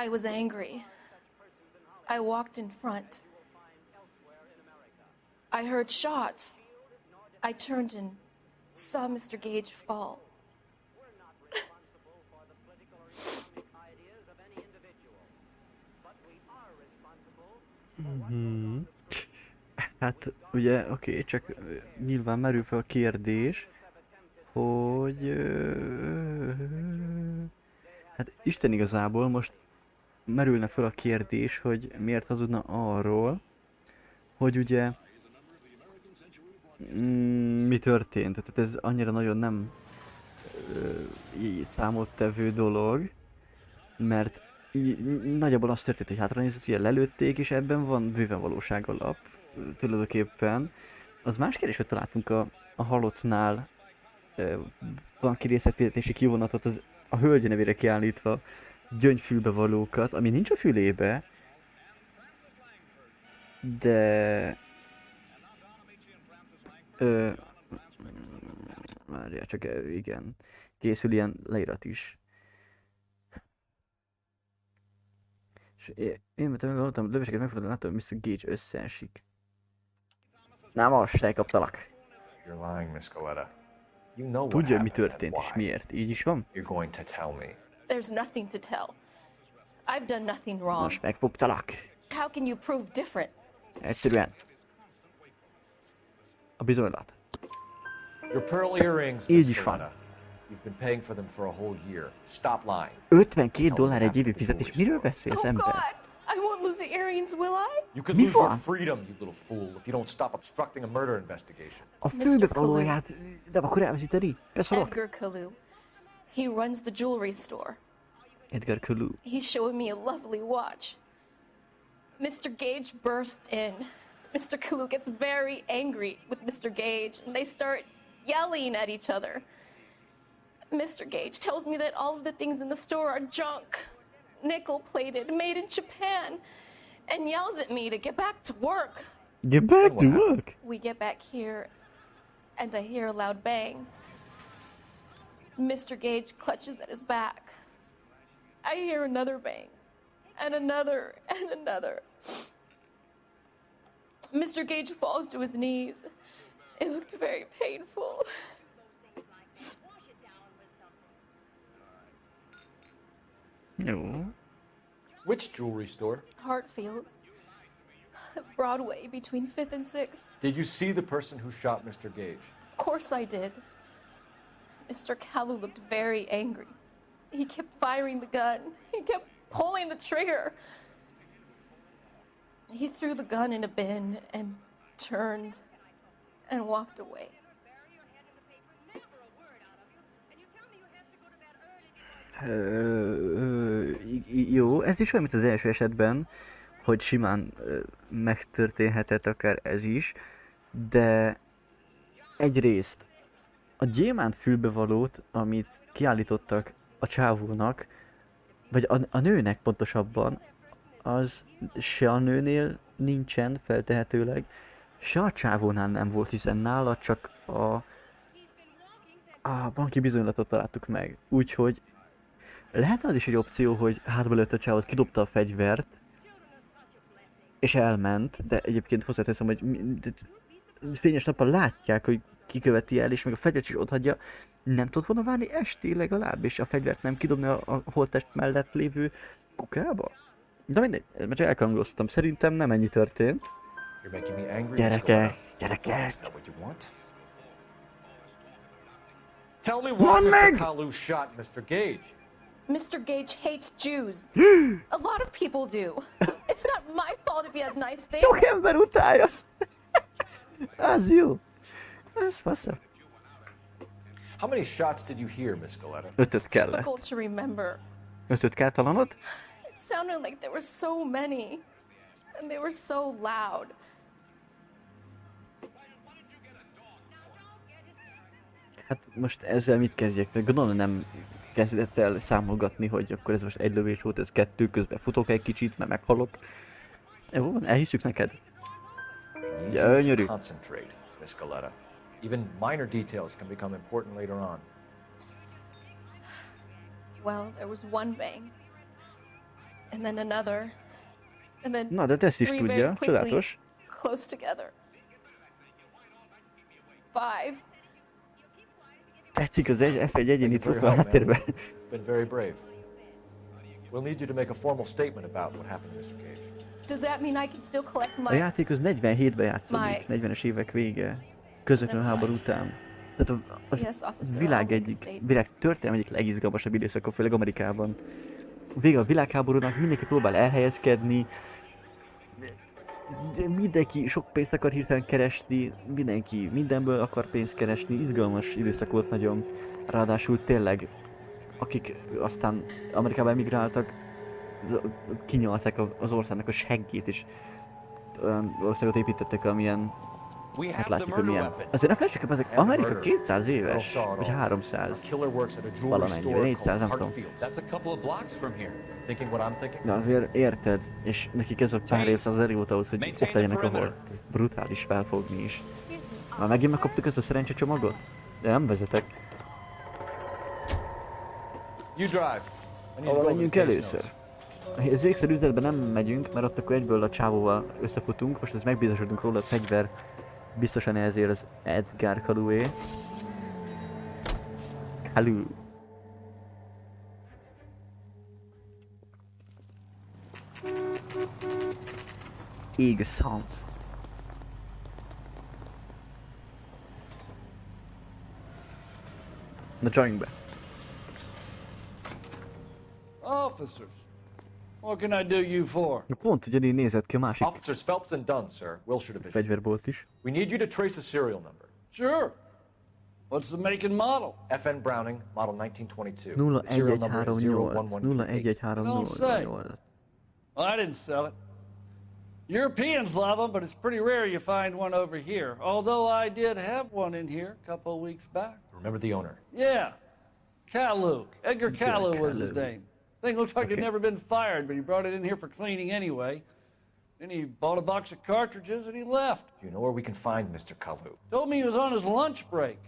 I was angry. I walked in front. I heard shots. I turned and saw Mr. Gage fall. Hát ugye, oké, csak nyilván merül fel a kérdés, hogy... Hát Isten igazából most merülne fel a kérdés, hogy miért hazudna arról, hogy ugye mi történt. Tehát ez annyira nagyon nem számottevő dolog, mert nagyjából azt történt, hogy hátranézett, hogy lelőtték, és ebben van bőven valóság alap, tulajdonképpen. Az más kérdés, hogy találtunk a halottnál banki részletfizetési kivonatot, az a hölgy nevére kiállítva gyöngyfülbe valókat, ami nincs a fülébe, de... Várjál, csak igen. Készül ilyen leírat is. És én gondoltam, lövéseket megfordultam, látom, hogy Mr. Gage összeesik. Na most, elkaptalak. You're lying, Miss Coletta. You know what Tudja, mi happened történt and és why. miért. Így is van? You're going to tell me. There's nothing to tell. I've done nothing wrong. Most megfogtalak. How can you prove different? Egyszerűen. A bizonylat. Your pearl earrings, Így Miss is van. Coletta. You've been paying for them for a whole year. Stop lying. $52 egy évi fizetés. Miről beszélsz, ember? God, I won't lose the earrings, will I? You could Mi lose your van? freedom, you little fool, if you don't stop obstructing a murder investigation. A főbevalóját nem akar elveszíteni? Beszarok. Edgar Kalu. He runs the jewelry store. Edgar Kalu. He's showing me a lovely watch. Mr. Gage bursts in. Mr. Kalu gets very angry with Mr. Gage, and they start yelling at each other. Mr. Gage tells me that all of the things in the store are junk, nickel-plated, made in Japan, and yells at me to get back to work. Get back to work? We get back here, and I hear a loud bang. Mr. Gage clutches at his back. I hear another bang, and another, and another. Mr. Gage falls to his knees. It looked very painful. No. Which jewelry store? Hartfield's. Broadway between 5th and 6th. Did you see the person who shot Mr. Gage? Of course I did. Mr. Kalu looked very angry. He kept firing the gun. He kept pulling the trigger. He threw the gun in a bin and turned and walked away. Jó, ez is olyan, mint az első esetben, hogy simán megtörténhetett akár ez is, de egyrészt a gyémánt fülbevalót, amit kiállítottak a csávónak, vagy a nőnek pontosabban, az se a nőnél nincsen feltehetőleg, se a csávónál nem volt, hiszen nála csak a banki bizonylatot találtuk meg. Úgyhogy lehet az is egy opció, hogy hátba lőtt a csávót, kidobta a fegyvert, és elment, de egyébként hozzáteszem, hogy fényes nappal látják, hogy kiköveti el, és meg a fegyvert is otthagyja. Nem tudott volna várni esti legalább, és a fegyvert nem kidobni a holttest mellett lévő kukába? De mindegy, mert csak elkangoztam. Szerintem nem ennyi történt. Gyerekek, gyerekek! Tell me why Mr. Kalu shot Mr. Gage. Mr. Gage hates Jews. A lot of people do. It's not my fault if he has nice things. Sok ember utálja! Az jó. Ez fasza. How many shots did you hear, Miss Coletta? 5 kellett. Difficult to remember. 5 kell talanod? It sounded like there were so many, and they were so loud. Hát most ezzel mit kezdjek? Gondolom nem kezdett el számolgatni, hogy akkor ez most egy lövés volt, ez 2, közben futok egy kicsit, mert meghalok. Jó, elhiszük neked. Gyönyörű. Concentrate, Miss Coletta. Even minor details can become important later on. Well, there was one bang, and then another, and then Na, de ezt is three tudja, very quickly, csodálatos. close together. 5. Tetszik az F1 egyéni trukk a háttérben. Been very brave. We'll need you to make a formal statement about what happened to Mr. Gage. Does that mean I can still collect A my... játék az 47-ben játszódik, 40-es évek vége, közvetlenül a háború után. Tehát a világ történelem egyik legizgalmasabb időszaka, főleg Amerikában. Vége a világháborúnak, mindenki próbál elhelyezkedni, mindenki sok pénzt akar hirtelen keresni, mindenki mindenből akar pénzt keresni, izgalmas időszak volt nagyon. Ráadásul tényleg, akik aztán Amerikába emigráltak, kinyalták az országnak a seggét, és olyan országot építettek, amilyen, hát látjuk, hogy milyen. Azért ne felejtsük, hogy ezek Amerika 200 éves, vagy 300, valamennyi, 400, nem tudom. De azért érted, és nekik ez a pár évszázad elég volt ahhoz, hogy ott legyenek, ahol ez brutális felfogni is. Már megint megkaptuk ezt a szerencsecsomagot? De nem vezetek. Ahol menjünk először? Az ékszerüzletben nem megyünk, mert ott akkor egyből a csávóval összefutunk, most ezt megbizonyosodunk róla, a fegyver biztosan ezért az Edgar Kalué. Kalu. Igazánsz. Na csaljunk be. Officers, what can I do you for? Pont ugyanígy nézett ki a másik Officers Phelps and Dunn, sir. Wilshire Division. fegyverbolt is. We need you to trace a serial number. Sure. What's the make and model? FN Browning, model 1922. The serial number is 01138. Well, I didn't sell it. Europeans love them, but it's pretty rare you find one over here. Although I did have one in here a couple of weeks back. Remember the owner? Yeah. Kalu. Edgar Kalu was his name. Thing looks like it'd never been fired, but he brought it in here for cleaning anyway. Then he bought a box of cartridges and he left. Do you know where we can find Mr. Kalu? Told me he was on his lunch break.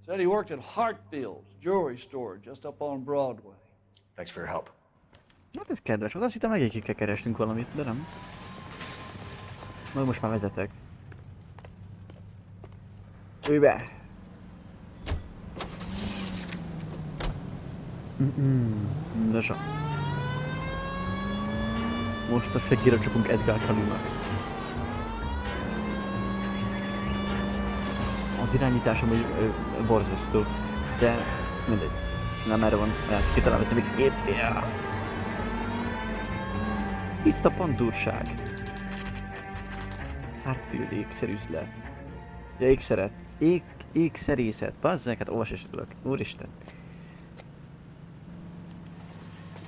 Said he worked at Hartfield's jewelry store just up on Broadway. Thanks for your help. Hát ez kedves, azt hittem megint ki kell keresnünk valamit, de nem. Majd most már vezetek. Ülj be! Nasa. Most a seggére csapunk Edgar Kalunak. Az irányításom hogy borzasztó, de mindegy. Nem erre van, kitalálom, hogy még épp. Itt a pantúrság. Hartfield ékszerüzlet. Ja, ékszeret. Ékszerészet. Bazzák, hát olvasni sem tudok. Úristen.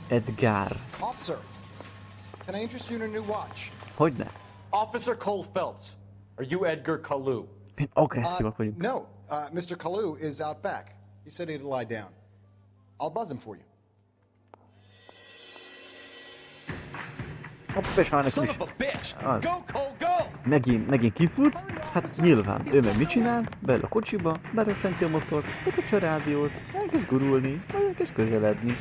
Edgar. Officer, can I interest you in a new watch? Hogyne? Officer Cole Phelbs, are you Edgar Kalu? Milyen agresszívak vagyunk. No, Mr. Kalu is out back. He said he'd lie down. I'll buzz him for you. Hopp, és már nekem is. Az. Go, Cole, go! Megint kifut? Hát nyilván. Ő meg mit csinál? Beül a kocsiba, beröffenti a motort, bekapcsolja a rádiót, elkezd gurulni, majd elkezd közeledni.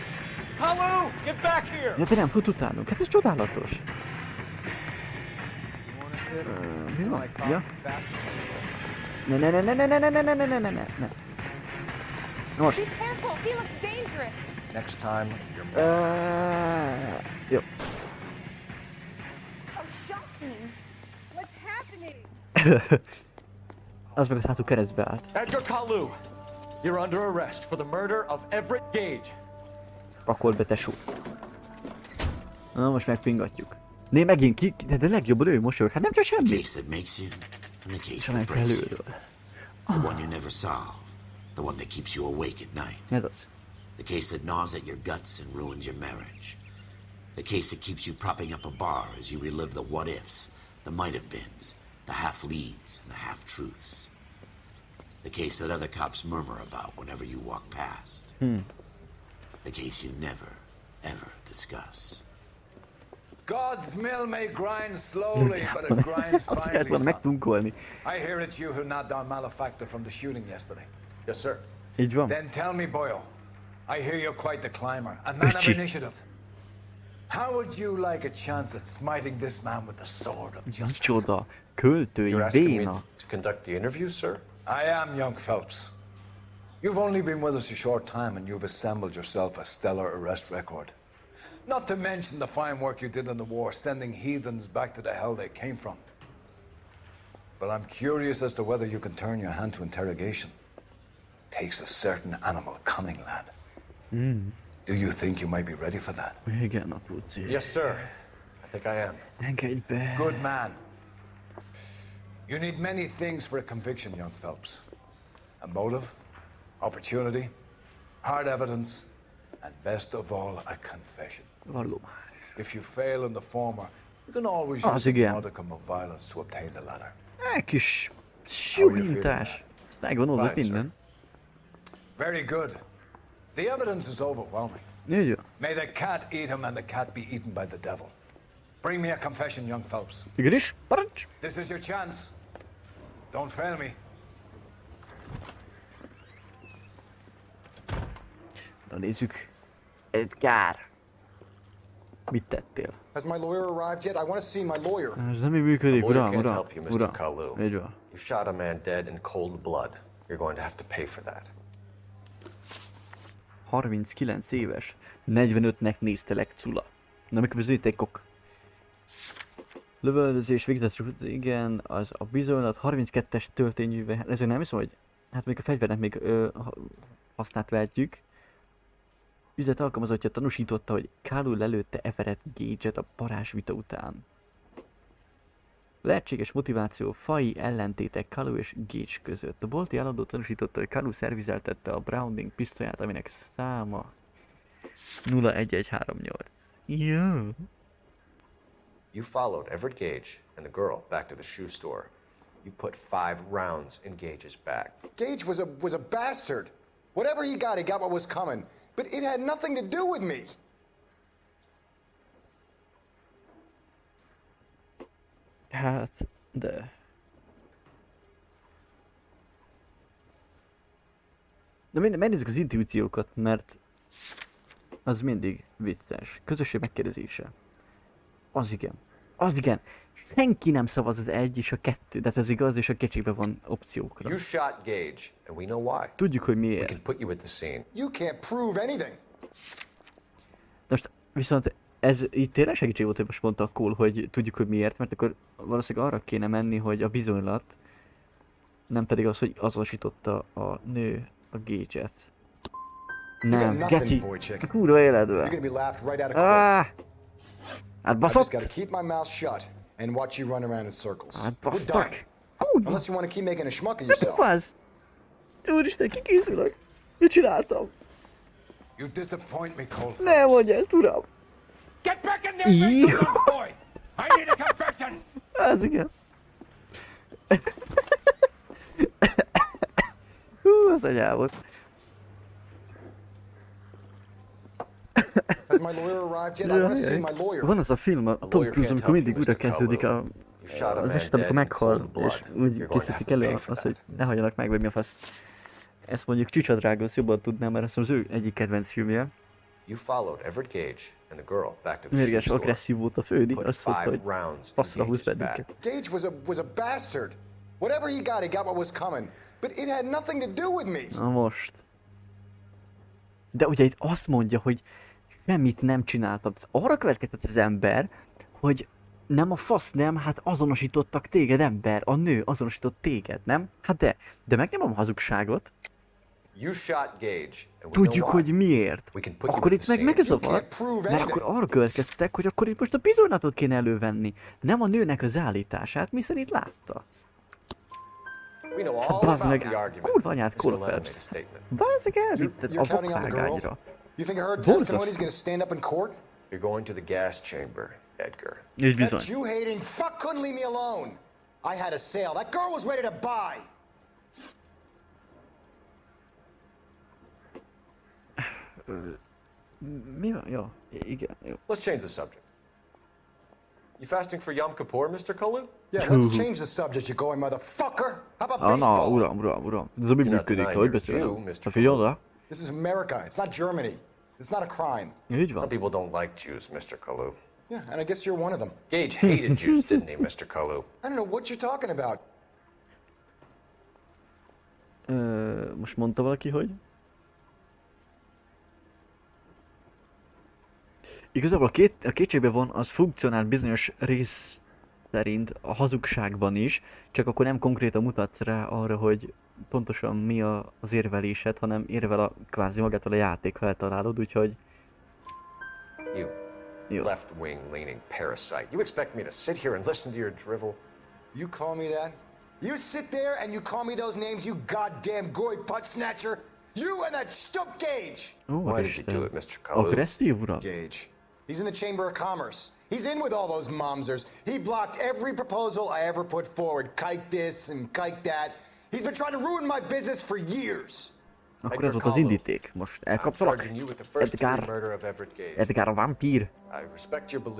Kalu, get back here! Ja, de nem fut utánunk, hát ez csodálatos. Mi van? Ja? Ne. Most. Be careful, he looks dangerous. Next time, you're Jó. Oh, shocking. What's happening? Az meg az hátul keresztbe állt. Edgar Kalu, you're under arrest for the murder of Everett Gage. Pakold be, tesó. Na, most megpingatjuk. Né, megint ki, de legjobban ő mosolyog. Hát nem csak semmi. És amely felülről. The one you never solve. The one that keeps you awake at night. Ez az. The case that gnaws at your guts and ruins your marriage. The case that keeps you propping up a bar as you relive the what-ifs, the might-have-beens, the half-leads, and the half-truths. The case that other cops murmur about whenever you walk past. The case you never, ever discuss. God's mill may grind slowly, but it grinds Azt kellett volna finally. megtunkolni. I hear it's you who nabbed our malefactor from the shooting yesterday. Yes, sir. Így van. Then tell me, Boyle, I hear you're quite the climber, a man of Öcsi. initiative. How would you like a chance at smiting this man with the sword of justice? Micsoda. Költői béna. To conduct the interview, sir? I am young Phelps. You've only been with us a short time and you've assembled yourself a stellar arrest record. Not to mention the fine work you did in the war, sending heathens back to the hell they came from. But I'm curious as to whether you can turn your hand to interrogation. Takes a certain animal cunning, lad. Do you think you might be ready for that? Igen, apróci. Yes, sir. I think I am. Engedj be. Good man. You need many things for a conviction, young Phelps. A motive, opportunity, hard evidence, and best of all, a confession. If you fail in the former, you can always use a modicum of violence to obtain the latter. Kis sihintás. Megvan oldva minden. Very good. The evidence is overwhelming. Így van. May the cat eat him and the cat be eaten by the devil. Bring me a confession, young Phelps. Igenis, parancs! This is your chance. Don't fail me. Na nézzük. Edgar. Mit tettél? Has my lawyer arrived yet? I want to see my lawyer. Ez nem így működik, uram, can't uram, help you, Mr. uram. Kalu. Így van. You shot a man dead in cold blood. You're going to have to pay for that. 39 éves. 45-nek néztelek, cula. Na, mikor bizonyítékok. Lövöldözés, végzettség, igen, az a bizonylat 32-es töltényűve. Ezért nem hiszem, hogy hát még a fegyvernek még hasznát vehetjük. Üzlet alkalmazottja tanúsította, hogy Kalu lelőtte Everett Gage-et a parázsvita után. Lehetséges motiváció, faji ellentétek Kalu és Gage között. A bolti állandó tanúsította, hogy Kalu szervizeltette a Browning pisztolyát, aminek száma 01138. Jó. You followed Everett Gage and the girl back to the shoe store. You put 5 rounds in Gage's back. Gage was a bastard. Whatever he got what was coming. But it had nothing to do with me. Hát, de... De megnézzük az intuíciókat, mert az mindig vicces. Közösség megkérdezése. Az igen. Az igen. Senki nem szavaz az 1 és a 2, de ez igaz, és a kétségben van opciókra. You shot Gage, and we know why. Tudjuk, hogy miért. We can put you at the scene. You can't prove anything. Most viszont ez így tényleg segítség volt, hogy most mondta a Cole, hogy tudjuk, hogy miért, mert akkor valószínűleg arra kéne menni, hogy a bizonylat, nem pedig az, hogy azonosította a nő a Gage-et. Nem, geci! A kurva életben! Hát baszott! Hát basztak! Kurva! De pofáz! Úristen, kikészülök! Mit csináltam? You disappoint me, Cole Phelps. Ne mondja ezt, uram! Get back in there, face boy! I need a confession! Ez igen. Hú, az anyám volt. Van az a film, a Tom Cruise, amikor mindig újra kezdődik az eset, amikor meghal, és úgy készítik elő azt, hogy ne hagyjanak meg, vagy mi a fasz. Ezt mondjuk Csicsa Drágosz jobban tudnám, mert azt az ő egyik kedvenc filmje. Mérges, agresszív volt a fődik, azt mondta, hogy passzra húz bennünket. Gage was a bastard. Whatever he got what was coming. But it had nothing to do with me. Na most. De ugye itt azt mondja, hogy semmit nem csináltam. Arra következtet az ember, hogy nem a fasz nem, hát azonosítottak téged, ember. A nő azonosított téged, nem? Hát de megnyomom a hazugságot. Tudjuk, hogy miért. Akkor itt meg megazavar, mert akkor arra következtetek, hogy akkor itt most a bizonylatot kéne elővenni. Nem a nőnek az állítását, hiszen itt látta. Hát bazd meg, kurva anyát, Cole Phelbs. Bazd meg, elvitted a vakvágányra. You think her testimony's gonna stand up in court? You're going to the gas chamber, Edgar. Így bizony. That Jew-hating fuck couldn't leave me alone. I had a sale. That girl was ready to buy. Mi van? Jó, igen, jó. Let's change the subject. You fasting for Yom Kippur, Mr. Kalu? Yeah, let's change the subject, you going motherfucker. How about baseball? Uram. Ez a mi működik, hogy beszélem? Ha figyelj oda. This is America. It's not Germany. It's not a crime. Így van. Some people don't like Jews, Mr. Kalu. Yeah, and I guess you're one of them. Gage hated Jews, didn't he, Mr. Kalu? I don't know what you're talking about. Most mondta valaki, hogy? Igazából a kétségben van, az funkcionál bizonyos rész szerint a hazugságban is, csak akkor nem konkrétan mutatsz rá arra, hogy pontosan mi az érvelésed, hanem érvel a kvázi magától a játék, ha eltalálod, úgyhogy... You left-wing leaning parasite. You expect me to sit here and listen to your drivel? You call me that? You sit there and you call me those names, you goddamn goy putt snatcher. You and that stump Gage. Why did you do it, Mr. Cole? Gage. He's in the Chamber of Commerce. He's in with all those momsers. He blocked every proposal I ever put forward. Kike this and kike that. He's been trying to ruin my business for years. Akkor ez volt az indíték. Most elkapcsolak. Edgar a vampír.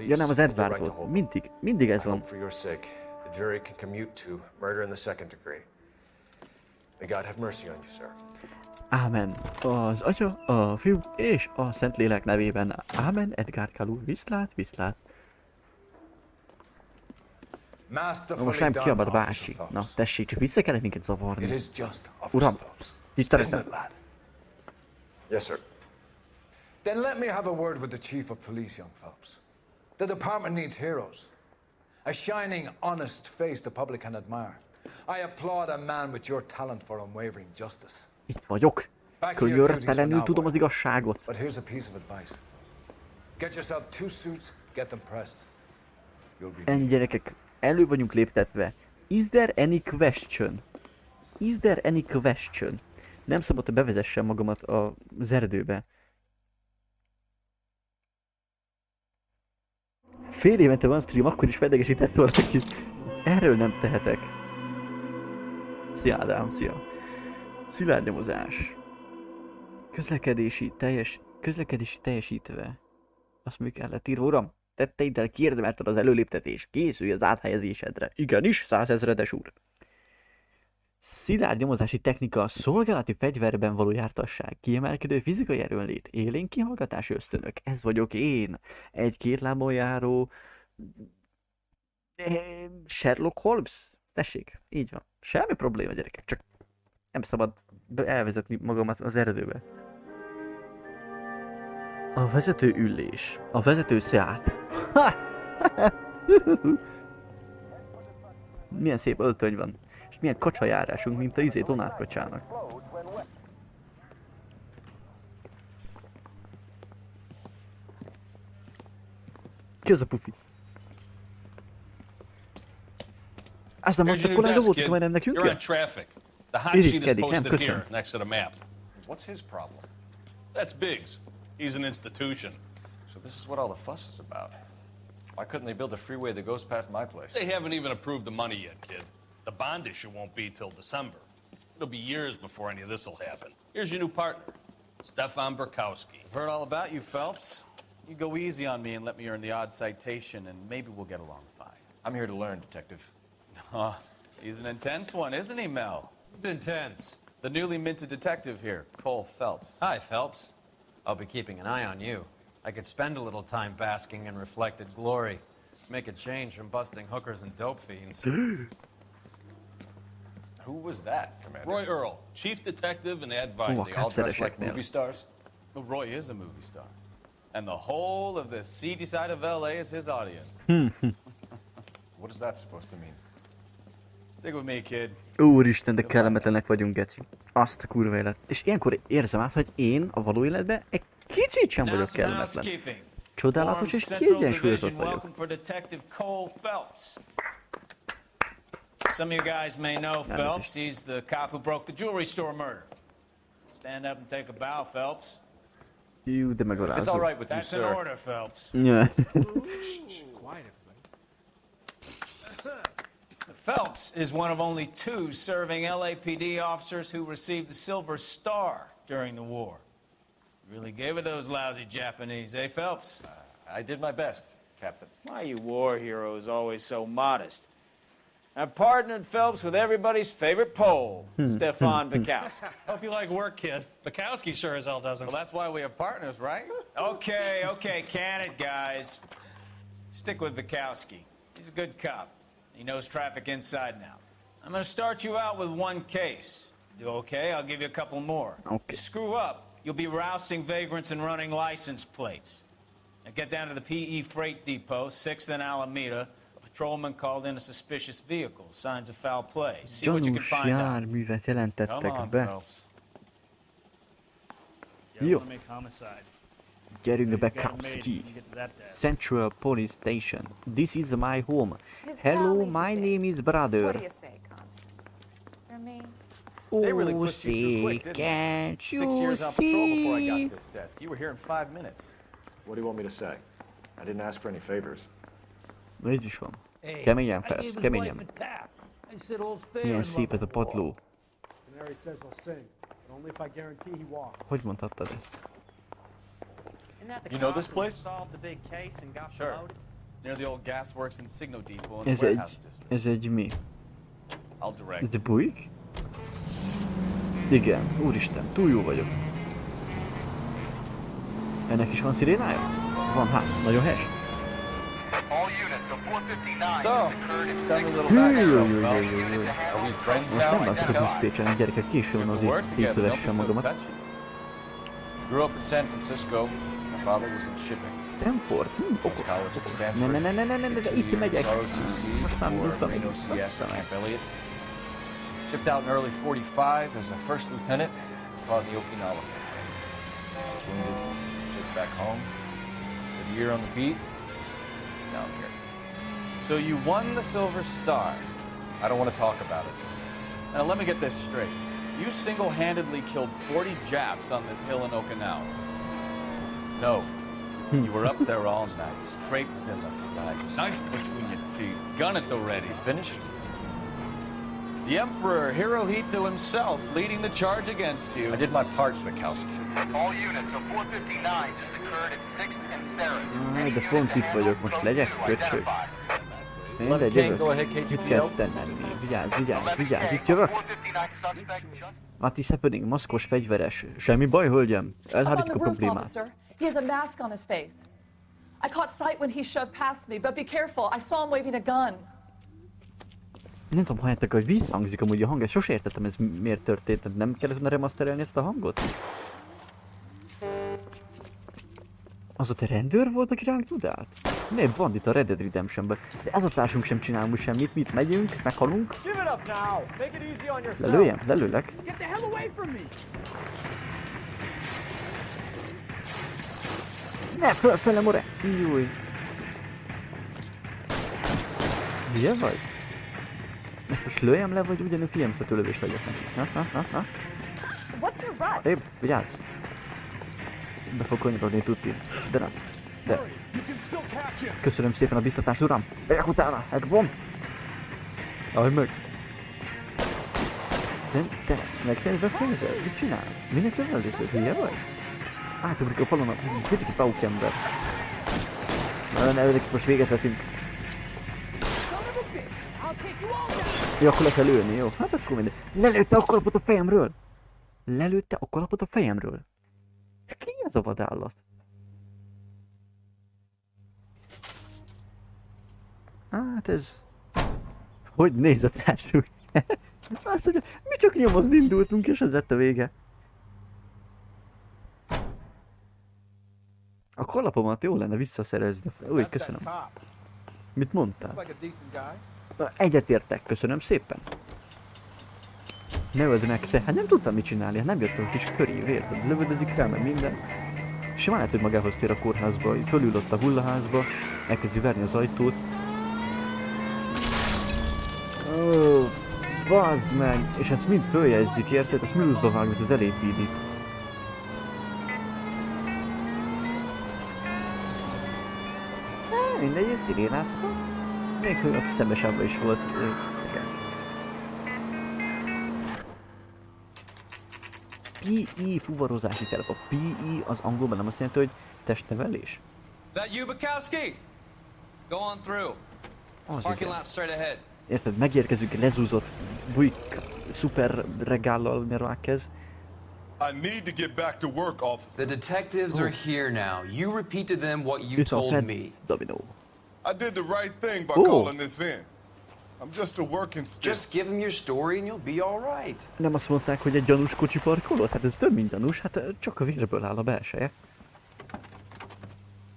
Ja nem, az Edward volt. Mindig ez van. The jury can commute to murder in the second degree. May God have mercy on you, sir. Ámen. Az Atya, a Fiú és a Szentlélek nevében. Ámen, Edgar Kalú. Viszlát. Na most nem kiabad bácsi. Na tessék, csak vissza kellett minket zavarni. Uram, tiszteletem. Yes, sir. Then let me have a word with the chief of police, young Phelps. The department needs heroes. A shining, honest face the public can admire. I applaud a man with your talent for unwavering justice. Itt vagyok. Könyörtelenül tudom az igazságot. But here's a piece of advice. Get yourself 2 suits, get them pressed. Ennyi gyerekek, elő vagyunk léptetve. Is there any question? Is there any question? Nem szabad, hogy bevezessem magamat az erdőbe. Fél évente van stream, akkor is fedegesítesz valakit. Erről nem tehetek. Szia Ádám, szia. Szilárd nyomozás. Közlekedési teljesítve. Azt mondjuk el lett írva, uram, tetteiddel kiérdemelted az előléptetés. Készülj az áthelyezésedre. Igenis, 100 000-es úr. Szilárd nyomozási technika, szolgálati fegyverben való jártasság, kiemelkedő fizikai erőnlét, élénk kihallgatási ösztönök. Ez vagyok én. Egy-két lábon járó... Sherlock Holmes? Tessék, így van. Semmi probléma, gyerekek, csak nem szabad elvezetni magamat az erdőbe. A vezető ülés. A vezető szeát. Milyen szép öltöny van. És milyen kacsajárásunk, mint a Donát kacsának. Ki az a pufi? Az nem mondta, kollega volt, hogy majdnem nekünk jön? Irigykedik, nem, köszönöm. What's his problem? That's Biggs. He's an institution. So this is what all the fuss is about. Why couldn't they build a freeway that goes past my place? They haven't even approved the money yet, kid. The bond issue won't be till December. It'll be years before any of this will happen. Here's your new partner, Stefan Burkowski. I've heard all about you, Phelps. You go easy on me and let me earn the odd citation, and maybe we'll get along fine. I'm here to learn, Detective. He's an intense one, isn't he, Mel? Intense. The newly minted detective here, Cole Phelbs. Hi, Phelps. I'll be keeping an eye on you. I could spend a little time basking in reflected glory. Make a change from busting hookers and dope fiends. Who was that, Commander? Roy Earl, chief detective and advisor. They all dress like movie stars? Well, Roy is a movie star. And the whole of the seedy side of LA is his audience. What is that supposed to mean? Stick with me, kid. Úristen, de kellemetlenek vagyunk, geci. Azt a kurva élet. És ilyenkor érzem át, hogy én a való életben egy kicsit sem vagyok kellemetlen. Csodálatos és kiegyensúlyozott vagyok. Some of you guys may know Phelps. He's the cop who broke the jewelry store murder. Stand up and take a bow, Phelps. Jó, de megalázom. It's all right with you, sir. That's an order, Phelps. Yeah. Quiet, Phelps is one of only 2 serving LAPD officers who received the Silver Star during the war. Really gave it those lousy Japanese, eh, Phelps? I did my best, Captain. Why you war heroes always so modest? I've partnered Phelps with everybody's favorite Pole, Stefan Bukowski. Hope you like work, kid. Bukowski sure as hell doesn't. Well, that's why we are partners, right? Okay, can it, guys. Stick with Bukowski. He's a good cop. He knows traffic inside now. I'm gonna start you out with 1 case. Do okay? I'll give you a couple more. Okay. Screw up, you'll be rousting vagrants and running license plates. Now get down to the PE Freight Depot, 6th and Alameda. A patrolman called in a suspicious vehicle. Signs of foul play. See what you can find out. Járművet jelentettek Come on, be. Phelps. Jó. Gyerünk be, Kapski. Central Police Station. This is my home. Hello, my name is Brother. What do you say, Constance? after me? They really pushed you through quick, didn't they? 6 years on patrol before I got this desk. You were here in 5 minutes. What do you want me to say? I didn't ask for any favors. Így is van. Keményen, Phelbs, keményen. Milyen szép ez a padló. Hogy mondhattad ezt? You know this place? Sure. Near the old gasworks and signal depot in the warehouse district. Ez egy mi? I'll direct. De bujik? Igen, úristen, túl jó vagyok. Ennek is van szirénája? Van, hát, nagyon helyes. So, tell me a little about yourself, Phelps. Are we friends Most now? nem látszik a diszpécsen, gyerekek, késő van azért szétülessem magamat. Grew up in San Francisco. My father was in shipping. Stanford? Okos. College at Stanford. Ne, itt megyek. Most már búztam. Shipped out in early 45 as a first lieutenant. Fought in the Okinawa. Wounded, shipped back home. Did a year on the beat. Now I'm here. So you won the Silver Star. I don't want to talk about it. Now let me get this straight. You single-handedly killed 40 Japs on this hill in Okinawa. No. You were up there all night, draped in the flag, knife between your teeth, gun at the ready. Finished? The Emperor Hirohito himself leading the charge against you. I did my part, Mikowski. All units of 459 just occurred at 6th and Sarah's. De pont itt vagyok, most legyek köcsög. Mindegy, jövök. Mit kell tennem? Vigyázz, itt jövök. What is happening? Maszkos, fegyveres. Semmi baj, hölgyem? Elhárítjuk a problémát. He has a mask on his face. I caught sight when he shoved past me, but be careful. I saw him waving a gun. Nem tudom, halljátok, hogy visszhangzik amúgy a hang, ezt sose értettem, ez miért történt. Nem kellett volna remasterelni ezt a hangot? Az ott a rendőr volt, aki ránk tudált? Ne, bandit a Red Dead Redemptionben. De ez a társunk sem csinál most semmit, mit megyünk, meghalunk. Lelőjem, lelőlek. Ne, fölfele, more! Júj. Hülye vagy? Most lőjem le, vagy ugyanúgy figyelmeztető lövést legyek neki? Ha? Épp, vigyázz! Be fog kanyarodni tuti. De nem. De. Köszönöm szépen a biztatást, uram! Bejek utána! Ekbom! Állj meg! Te meg kell befejezed? Mit csinálsz? Minek nem először? Hülye vagy? Átugrik a falon a kritikai paukember. Ne, most véget vetünk. Ja, akkor le kell lőni, jó? Hát akkor mindegy. Lelőtte a kalapot a fejemről! Lelőtte a kalapot a fejemről! Ki az a vadállat? Hát ez... Hogy néz a társuk? Azt mondja, mi csak nyomozni indultunk, és ez lett a vége. A kalapomat jó lenne visszaszerezni. Úgy, köszönöm. Mit mondtál? Egyetértek, köszönöm szépen. Ne öld meg te, hát nem tudtam mit csinálni, hát nem jött a kis körív, érted? Lövöldözik rá, meg minden. Simán lehet, hogy magához tér a kórházba, fölül ott a hullaházba, elkezdi verni az ajtót. Ó, bazd meg! És ezt mind följegyzik, érted? Azt mínuszba vágjuk, az elépítik. Mindegy, én szirénáztam. Még aki szembesebben is volt. PE fuvarozási telep. A PE az angolban nem azt jelenti, hogy testnevelés? That you, Mikowski? Go on through. Parking lot straight ahead. Érted, megérkezünk egy lezúzott bujk szuper regállal, mervákez. I need to get back to work, officer. The detectives are here now. You repeat to them what you told me. Domino. I did the right thing by calling this in. I'm just a working stick. Just give them your story and you'll be all right. Nem azt mondták, hogy egy gyanús kocsi parkolott? Hát ez több mint gyanús, hát csak a vérből áll a belseje.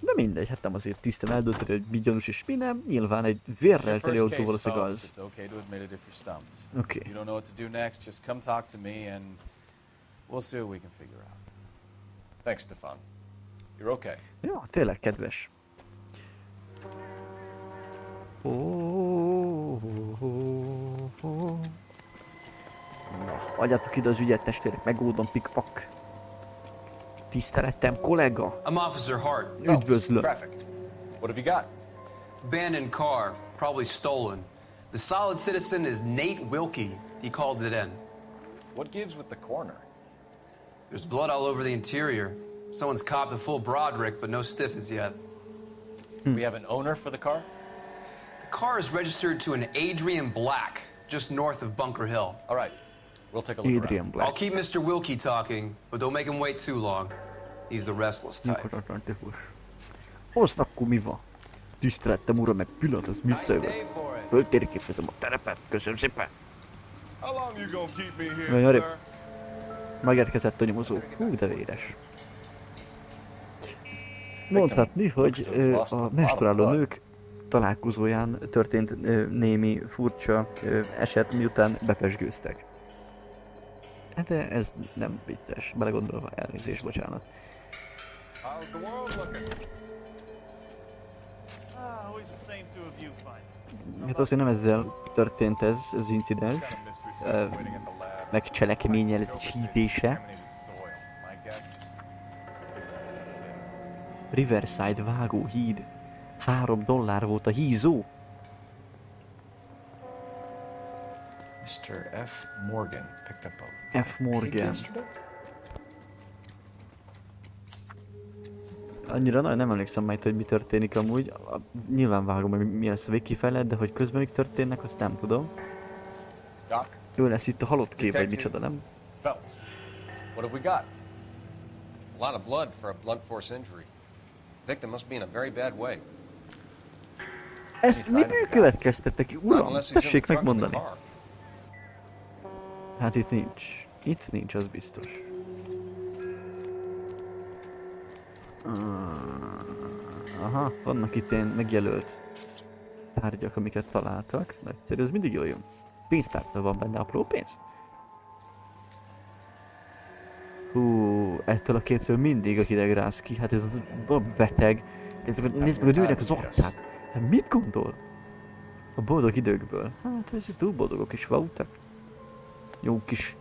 De mindegy, hát nem azért tisztán eldönteni, hogy mi gyanús és mi nem. Nyilván egy vérrel teli autó valószínűleg az. Oké. You don't know what to do next, just come talk to me and we'll see what we can figure out. Thanks, Stefan. You're okay. Ja, tényleg kedves. Adjátok ide az ügyet, testvérek, megoldom, pikpak. Tisztelettem, kollega. I'm Officer Hart. Üdvözlöm. Traffic. What have you got? Abandoned car, probably stolen. The solid citizen is Nate Wilkie. He called it in. What gives with the corner? There's blood all over the interior. Someone's copped a full Broderick, but no stiff as yet. We have an owner for the car? The car is registered to an Adrian Black, just north of Bunker Hill. All right. We'll take a look Adrian around. Black. I'll keep Mr. Wilkie talking, but don't make him wait too long. He's the restless type. Azt akkor mi van? Tisztelettem, uram, meg pillanat, ez visszajövök. Föltérképezem a terepet, köszönöm szépen. How long you gonna keep me here, Nagyon sir? Megérkezett a nyomozó. Hú, de véres. Mondhatni, hogy a menstruáló nők találkozóján történt némi furcsa eset, miután bepezsgőztek. De ez nem vicces, belegondolva, elnézést, bocsánat. How's the world looking? Hát azért nem ezzel történt ez az incidens, megcselekményesítése. Riverside vágóhíd. $3 volt a hízó. Mr. F. Morgan picked up a F. Morgan. yesterday? Annyira nagyon nem emlékszem majd, hogy mi történik amúgy. Nyilván vágom, hogy mi lesz a végkifejlet, de hogy közben mik történnek, azt nem tudom. Doc? Ő lesz itt a halott kép, vagy micsoda, nem? Phelps. What have we got? A lot of blood for a blunt force injury. Victim must be in a very bad way. Ezt miből következtettek ki? Uram, tessék megmondani. Hát itt nincs. Itt nincs, az biztos. Aha, vannak itt ilyen megjelölt tárgyak, amiket találtak. Nagyszerű, ez mindig jól jön. Pénztárca van benne, apró pénz. Hú, ettől a képtől mindig a hideg rász ki. Hát ez a beteg. Nézd meg a nőnek az arcát. Hát mit gondol? A boldog időkből. Hát ez túl boldogok is voltak. Jó kis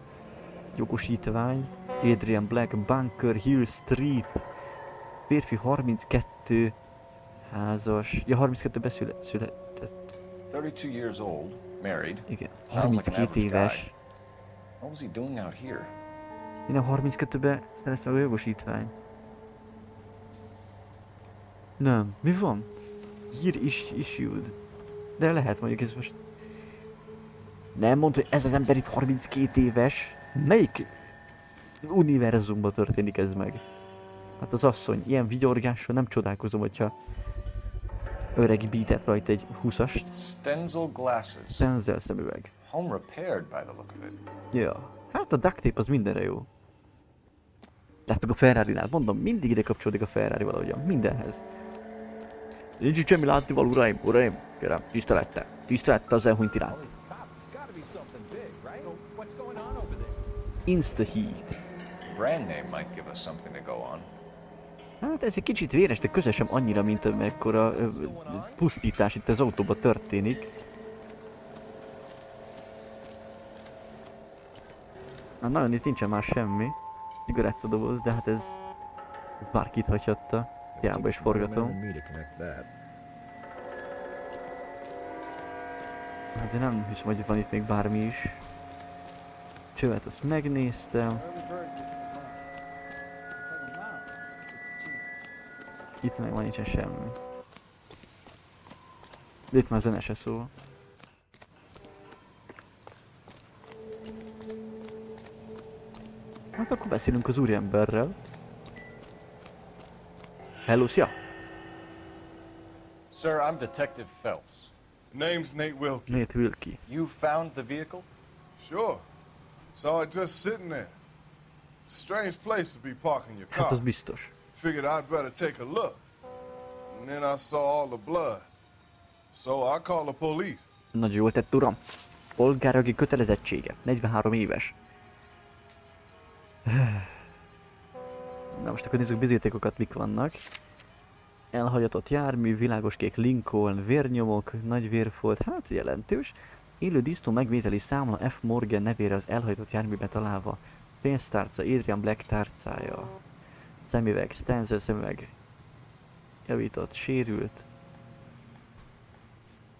jogosítvány. Adrian Black, Bunker Hill Street. Férfi 32, házas. Ja, 32-ben született. 32 years old, married. Igen, Sounds like an 32 average éves. guy. What was he doing out here? Én a 32-ben szereztem a jogosítvány. Nem, mi van? Year issued. De lehet mondjuk ez most... Nem mondd, hogy ez az ember itt 32 éves. Melyik univerzumban történik ez meg? Hát az asszony, ilyen vigyorgással nem csodálkozom, hogyha öreg bített rajta egy 20-ast. Stenzel glasses. Stenzel szemüveg. Home repaired by the look of it. Ja, hát a duct tape az mindenre jó. Láttuk a Ferrari-nál, mondom, mindig ide kapcsolódik a Ferrari valahogyan, mindenhez. Nincs itt semmi látnivaló, uraim, kérem, tisztelettel, tisztelettel az elhunyt iránt. Insta Heat. Brand name might give us something to go on. Hát ez egy kicsit véres, de közel sem annyira, mint amekkora pusztítás itt az autóban történik. Na nagyon itt nincsen már semmi. Cigarettadoboz, de hát ez bárkit hagyhatta. Hiába is forgatom. Hát én nem hiszem, hogy van itt még bármi is. Csövet azt megnéztem. Itt meg van, nincsen semmi. De itt már zene se szól. Hát akkor beszélünk az úriemberrel. Hello, szia! Sir, I'm Detective Phelps. Name's Nate Wilkie. Nate Wilkie. You found the vehicle? Sure. Saw it just sitting there. Strange place to be parking your Hát car. az biztos. Figured I'd better take a look. And then I saw all the blood. So I called the police. Nagyon jól tett, uram. Polgárjogi kötelezettsége. 43 éves. Na most akkor nézzük bizonyítékokat, mik vannak. Elhagyatott jármű, világos kék Lincoln, vérnyomok, nagy vérfolt, hát jelentős. Élő disznó megvételi számla F. Morgan nevére az elhajtott járműben találva. Pénztárca, Adrian Black tárcája. Szemüveg, Stenzel szemüveg. Javított, sérült.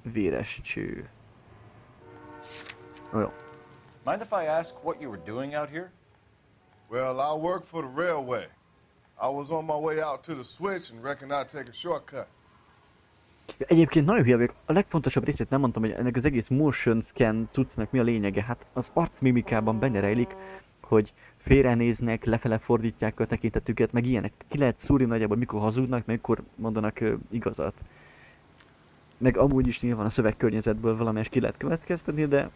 Véres cső. Jó. Mind if I ask what you were doing out here? Well, I work for the railway. I was on my way out to the switch and reckon I'd take a shortcut. Egyébként nagyon hülye vagyok. A legfontosabb részét nem mondtam, hogy ennek az egész MotionScan cuccnak mi a lényege. Hát az arcmimikában benne rejlik, hogy félrenéznek, lefele fordítják a tekintetüket, meg ilyenek. Ki lehet szúrni nagyjából, mikor hazudnak, meg mikor mondanak igazat. Meg amúgy is nyilván a szövegkörnyezetből valamelyest ki lehet következtetni, de...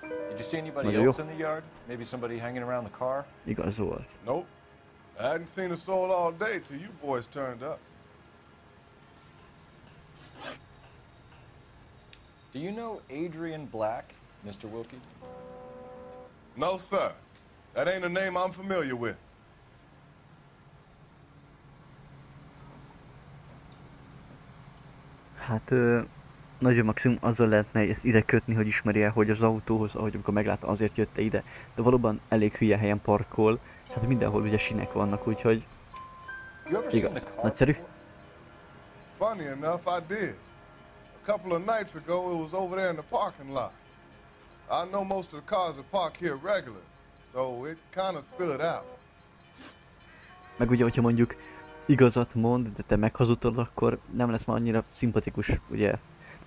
Did you see anybody else in the yard? Maybe somebody hanging around the car? Igaz volt. Nope. I hadn't seen a soul all day till you boys turned up. Do you know Adrian Black, Mr. Wilkie? No, sir. That ain't a name I'm familiar with. Hát nagyon maximum azzal lehetne ezt ide kötni, hogy ismeri el, hogy az autóhoz, ahogy amikor meglátta, azért jött ide. De valóban elég hülye helyen parkol, hát mindenhol ugye sinek vannak, úgyhogy igaz, nagyszerű. Funny enough, I did. A couple of nights ago, it was over there in the parking lot. I know most of the cars are parked here regular, so it kind of stood out. Meg ugye, hogyha mondjuk igazat mond, de te meghazudtad, akkor nem lesz már annyira szimpatikus, ugye.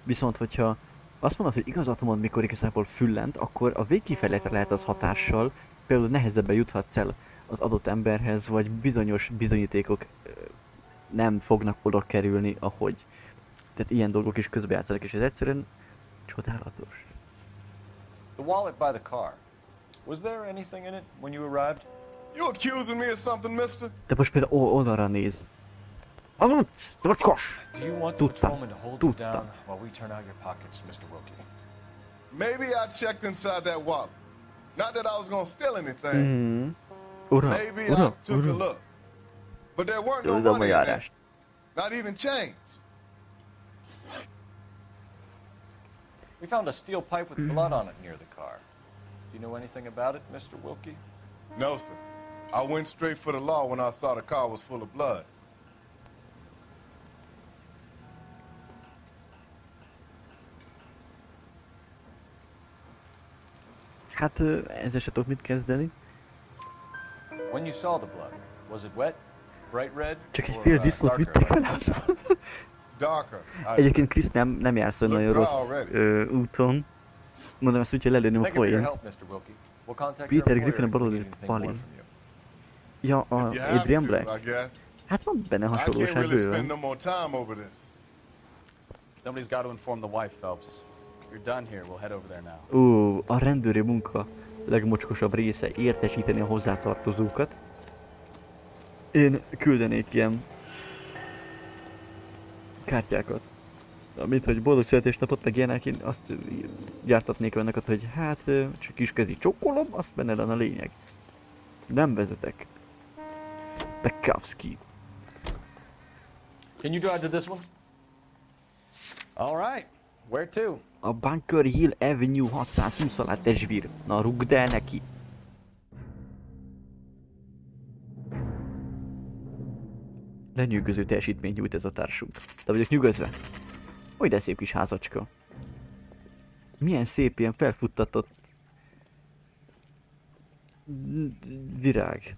Viszont, hogyha azt mondod, hogy igazat mond, mikor igazából füllent, akkor a végkifejletre lehet az hatással, például nehezebben juthatsz el az adott emberhez, vagy bizonyos bizonyítékok nem fognak oda kerülni, ahogy. Tehát ilyen dolgok is közbejátszanak, és ez egyszerűen csodálatos. The wallet by the car. Was there anything in it when you arrived? You accusing me of something, mister? Te most például oldalra néz. Hazudsz! Tocskos! Do you want the patrolman to hold you down while we turn out your pockets, Mr. Wilkie? Maybe I checked inside that wallet. Not that I was gonna steal anything. Maybe I took a look. But there weren't no money in there. Not even change. We found a steel pipe with blood on it near the car. Do you know anything about it, Mr. Wilkie? No, sir. I went straight for the law when I saw the car was full of blood. Hát ezzel se tudok mit kezdeni. When you saw the blood, was it wet, bright red, csak egy fél disznót vittek vele az. Egyébként Krisz nem jársz olyan nagyon rossz úton. Mondom ezt úgy, hogy lelőném a poént. Peter Griffin a baloldali pali. Ja, a Adrian Black. Hát van benne hasonlóság bőven. Somebody's got to inform the wife, Phelps. If you're done here, we'll head over there now. A rendőri munka legmocskosabb része értesíteni a hozzátartozókat. Én küldenék ilyen kártyákat. Amit, hogy boldog születésnapot, meg ilyenek, én azt gyártatnék önöket, hogy hát csak kiskezi csokolom, azt benne lenne a lényeg. Nem vezetek. Bekowski. Can you drive to this one? All right. Where to? A Bunker Hill Avenue 620 alá tesvír. Na rugd el neki. Lenyűgöző teljesítményt nyújt ez a társunk. De vagyok nyugodva. Oly de szép kis házacska. Milyen szép ilyen felfuttatott virág.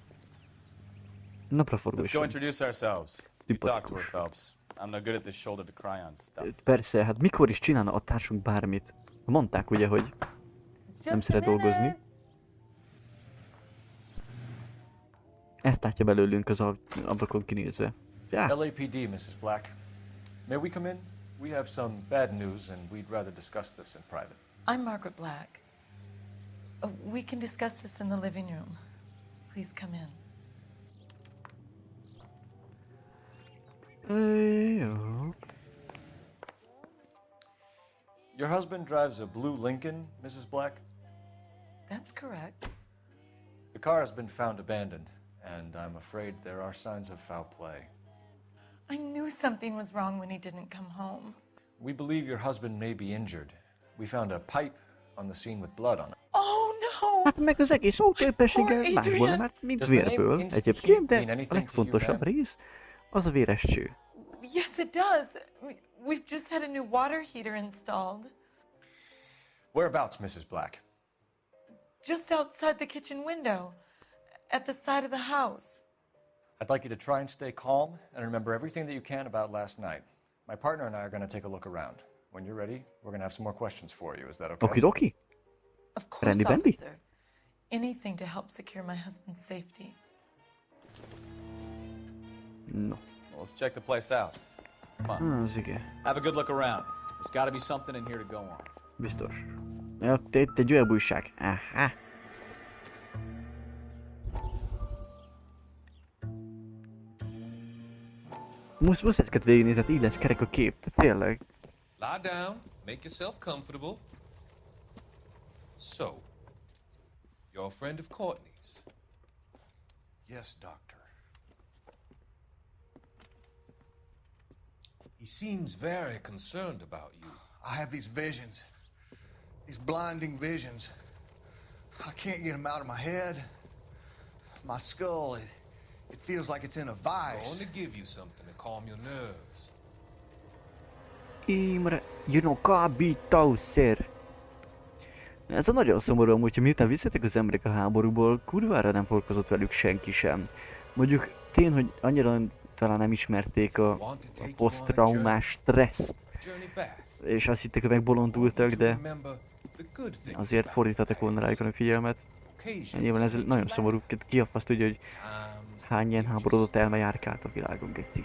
Napraforgó is. Let's go introduce ourselves. You talk to her, Phelps. I'm not good at this shoulder to cry on stuff. Persze, hát mikor is csinálna a társunk bármit? Mondták ugye, hogy nem szeret dolgozni. Ezt látja belőlünk az ablakon kinézve. Yeah. LAPD, Mrs. Black. May we come in? We have some bad news and we'd rather discuss this in private. I'm Margaret Black. We can discuss this in the living room. Please come in. Your husband drives a blue Lincoln, Mrs. Black? That's correct. The car has been found abandoned, and I'm afraid there are signs of foul play. I knew something was wrong when he didn't come home. We believe your husband may be injured. We found a pipe on the scene with blood on it. Oh no! Hát meg az egész autó éppenséggel másból, mert mint vérből egyébként, de a legfontosabb rész az a véres cső. Yes, it does. We've just had a new water heater installed. Whereabouts, Mrs. Black? Just outside the kitchen window, at the side of the house. I'd like you to try and stay calm and remember everything that you can about last night. My partner and I are going to take a look around. When you're ready, we're going to have some more questions for you. Is that okay? Okidoki. Of course, officer. Anything to help secure my husband's safety. No. Well, let's check the place out. Come on. Az igen. Have a good look around. There's got to be something in here to go on. Biztos. Ja, itt egy olyan újság. Aha. Musz ezeket végignézni, tehát így lesz kerek a kép, tényleg. Lie down, make yourself comfortable. So, you're a friend of Courtney's? Yes, Doctor. He seems very concerned about you. I have these visions. These blinding visions. I can't get them out of my head. My skull, it feels like it's in a vice. I want to give you something to calm your nerves. Imre, kábítószer. Ez a nagyon szomorú amúgy, hogy miután visszatek az emberek a háborúból, kurvára nem foglalkozott velük senki sem. Mondjuk tény, hogy annyira talán nem ismerték a posztraumás stresszt. És azt hitték, hogy megbolondultak, de azért fordítatok volna rájuk a figyelmet. Nyilván ez nagyon szomorú, ki azt tudja, hogy hány ilyen háborodott elme járkált a világon, geci.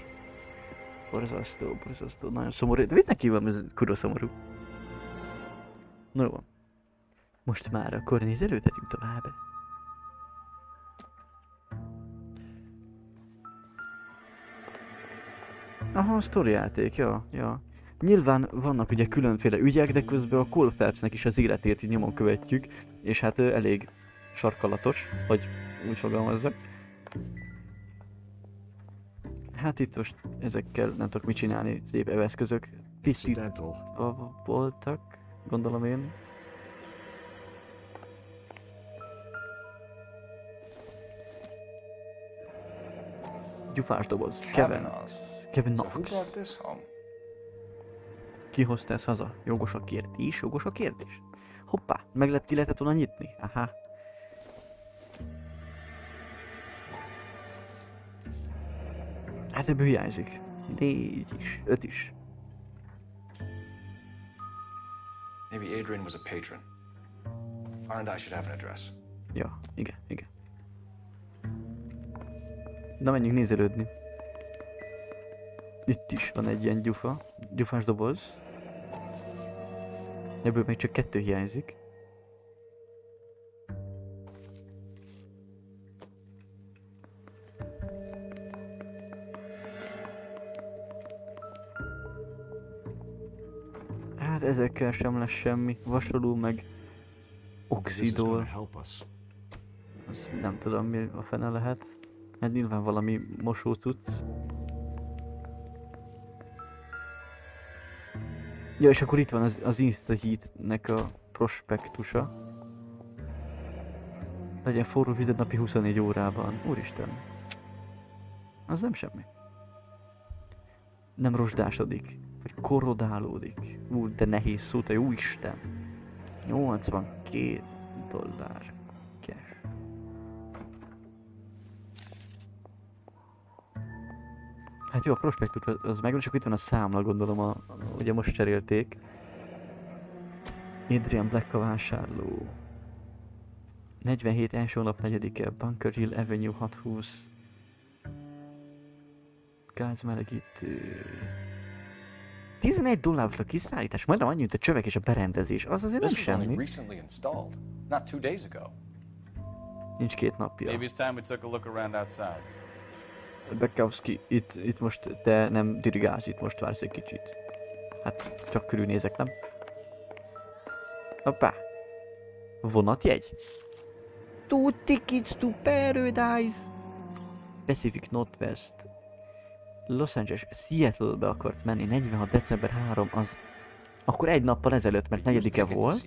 Borzasztó, nagyon szomorú, de viszont kívül ez kurva szomorú. No van. Most már akkor nézelődhetünk tovább. Aha, sztorijáték, ja. Nyilván vannak ugye különféle ügyek, de közben a Cole Phelbsnek is az életét így nyomon követjük, és hát elég sarkalatos, hogy úgy fogalmazzak. Hát itt most ezekkel nem tudok mit csinálni, szép eszközök. Tisztítva voltak, gondolom én. Gyufás doboz, Kevin Knox. Ki hozta ezt haza? Jogos a kérdés? Jogos a kérdés? Hoppá, ki lehetett volna nyitni? Aha. Hát ebből hiányzik. 4 is, 5 is. Maybe Adrian was a patron. R&I should have an address. Ja, igen. Na menjünk nézelődni. Itt is van egy ilyen gyufás doboz. Ebből még csak 2 hiányzik. Hát ezekkel sem lesz semmi. Vasaló meg oxidol. Az nem tudom mi a fene lehet. Hát nyilván valami mosócucc. Ja, és akkor itt van az Instaheat-nek a prospektusa. Legyen forró hideg napi 24 órában. Úristen. Az nem semmi. Nem rozsdásodik. Vagy korrodálódik. De nehéz szó, te jó Isten. $82 cash. Hát jó, a prospektus az megvan, csak itt van a számla, gondolom, ugye most cserélték. Adrian Black a vásárló. 47 első nap 4-e, Bunker Hill Avenue 620. Gázmelegítő. $11 volt a kiszállítás, majdnem annyi, mint a csövek és a berendezés. Az azért nem semmi. Nincs 2 napja. Maybe it's time we took a look around outside. Bekowski, itt most te nem dirigálsz, itt most vársz egy kicsit. Hát csak körülnézek, nem? Hoppá! Vonatjegy! 2 tickets to Paradise! Pacific Northwest. Los Angeles, Seattle-be akart menni, 46. december 3, az Akkor egy nappal ezelőtt, mert 4-e volt.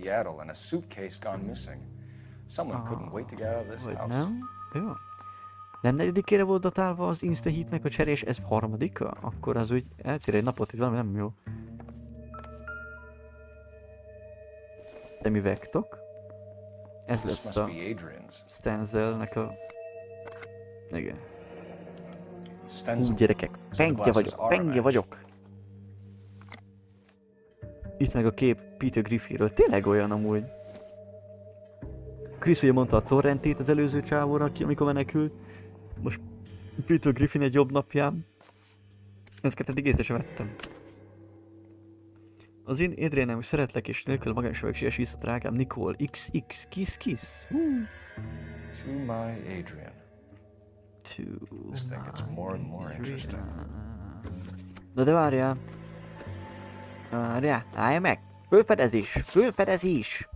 Vagy nem? Jó. Nem 4-ére volt datálva az Insta Heatnek a csere, és ez 3-a? Akkor az úgy eltér egy napot, itt valami nem jó. De mi vektok? Ez lesz a Stenzelnek a... Igen. Gyerekek, penge vagyok. Itt meg a kép Peter Griffithről, tényleg olyan amúgy. Chris ugye mondta a torrentét az előző csávóra, amikor menekült. Most Peter Griffin egy jobb napján. Ezeket eddig észre sem vettem. Az én Adrianem, szeretlek és nélkül magányosság siess vissza, drágám, Nicole, XX, kiss. To my Adrian. This thing gets more and more interesting. Na de várjál. Állj meg! Fölfedezés!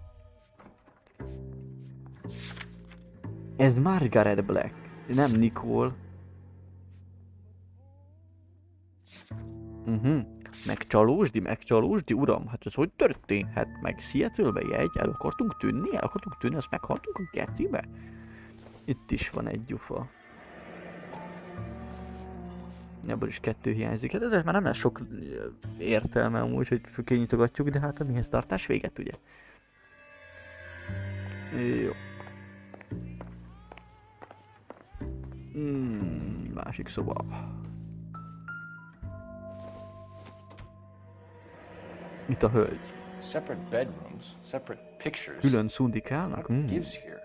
Ez Margaret Black, nem Nicole. Megcsalósdi, uram, hát ez hogy történhet meg? Seattle-be jegy, el akartunk tűnni, azt meghaltunk a gecibe? Itt is van egy gyufa. Ebből is 2 hiányzik. Hát ezért már nem lesz sok értelme amúgy, hogy fölkényitogatjuk, de hát a mihez tartás véget, ugye? Jó. Másik szoba. Itt a hölgy. Separate bedrooms, separate pictures. Külön szundikálnak? Gives here.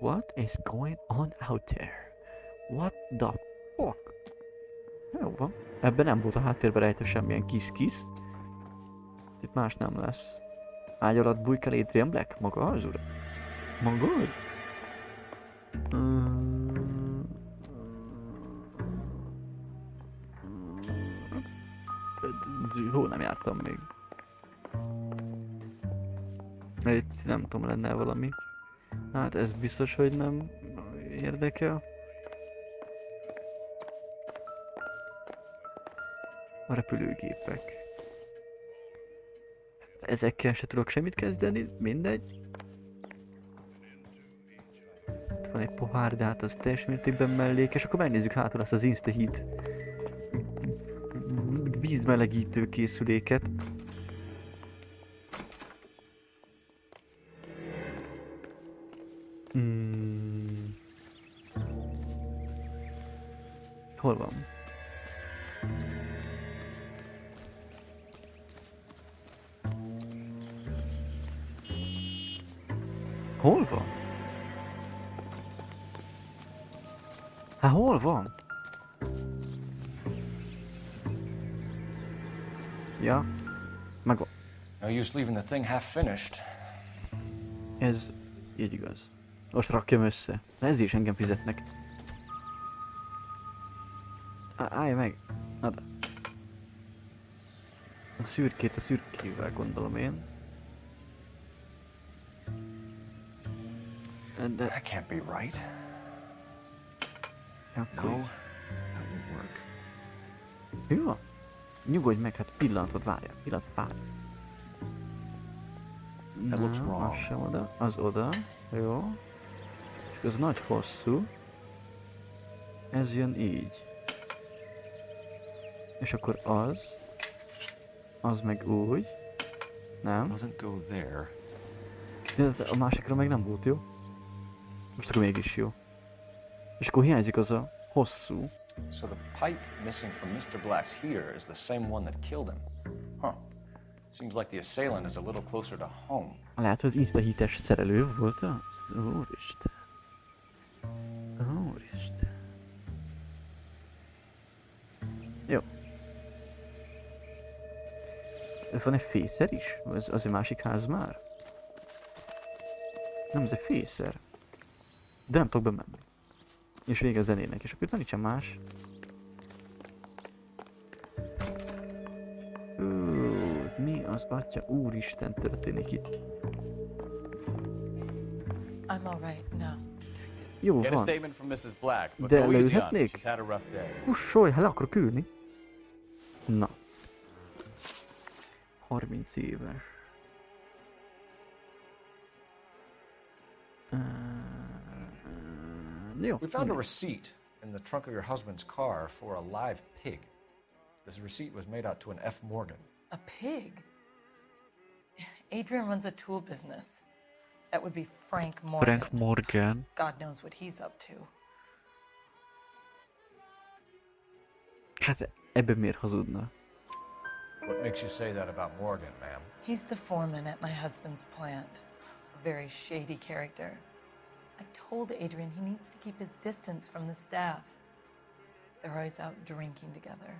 What is going on out there? What the fuck? Jó van. Ebben nem volt a háttérben rejtve semmilyen kisz. Itt más nem lesz. Ágy alatt bujkál Adrian Black? Maga az, uram? Maga az? Hol nem jártam még? Itt nem tudom, lenne valami. Hát ez biztos, hogy nem érdekel. A repülőgépek. Ezekkel se tudok semmit kezdeni, mindegy. Itt van egy pohár, de hát az teljes mértékben mellékes. Akkor megnézzük hátul azt az Insta Heat vízmelegítő készüléket. Hol van? Hol van? Hát hol van? Ja, meg van. No use leaving the thing half finished. Ez így igaz. Most rakjam össze. De ez is engem fizetnek. Állj meg! Ad. A szürkét a szürkével gondolom én. De... That can't be right. Akkor... No, that won't work. Jó? Nyugodj meg, hát pillanatot várjál. That looks wrong. Az sem oda. Az oda. Jó. És az nagy hosszú. Ez jön így. És akkor az. Az meg úgy. Nem? Doesn't go there. De a másikra meg nem volt jó. Most akkor mégis jó. És akkor hiányzik az a hosszú. So the pipe missing from Mr. Black's heater is the same one that killed him. Huh. Seems like the assailant is a little closer to home. Lehet, hogy az Insta Heat-es szerelő volt az? Úristen. Úristen. Jó. Van egy fészer is? Az egy másik ház már? Nem, ez egy fészer. De nem tudok bemenni. És vége a zenének, és akkor itt van nincsen más. Mi az atya úristen történik itt? I'm all right now. Jó Get a van. statement from Mrs. Black, but De go easy on her. leülhetnék? She's had a rough day. Kussolj, hát le akarok ülni. Na. 30 éves. Jó. We found a receipt in the trunk of your husband's car for a live pig. This receipt was made out to an F. Morgan. A pig? Adrian runs a tool business. That would be Frank Morgan. Frank Morgan. God knows what he's up to. Hát ebben miért hazudna? What makes you say that about Morgan, ma'am? He's the foreman at my husband's plant. A very shady character. I've told Adrian he needs to keep his distance from the staff. They're always out drinking together.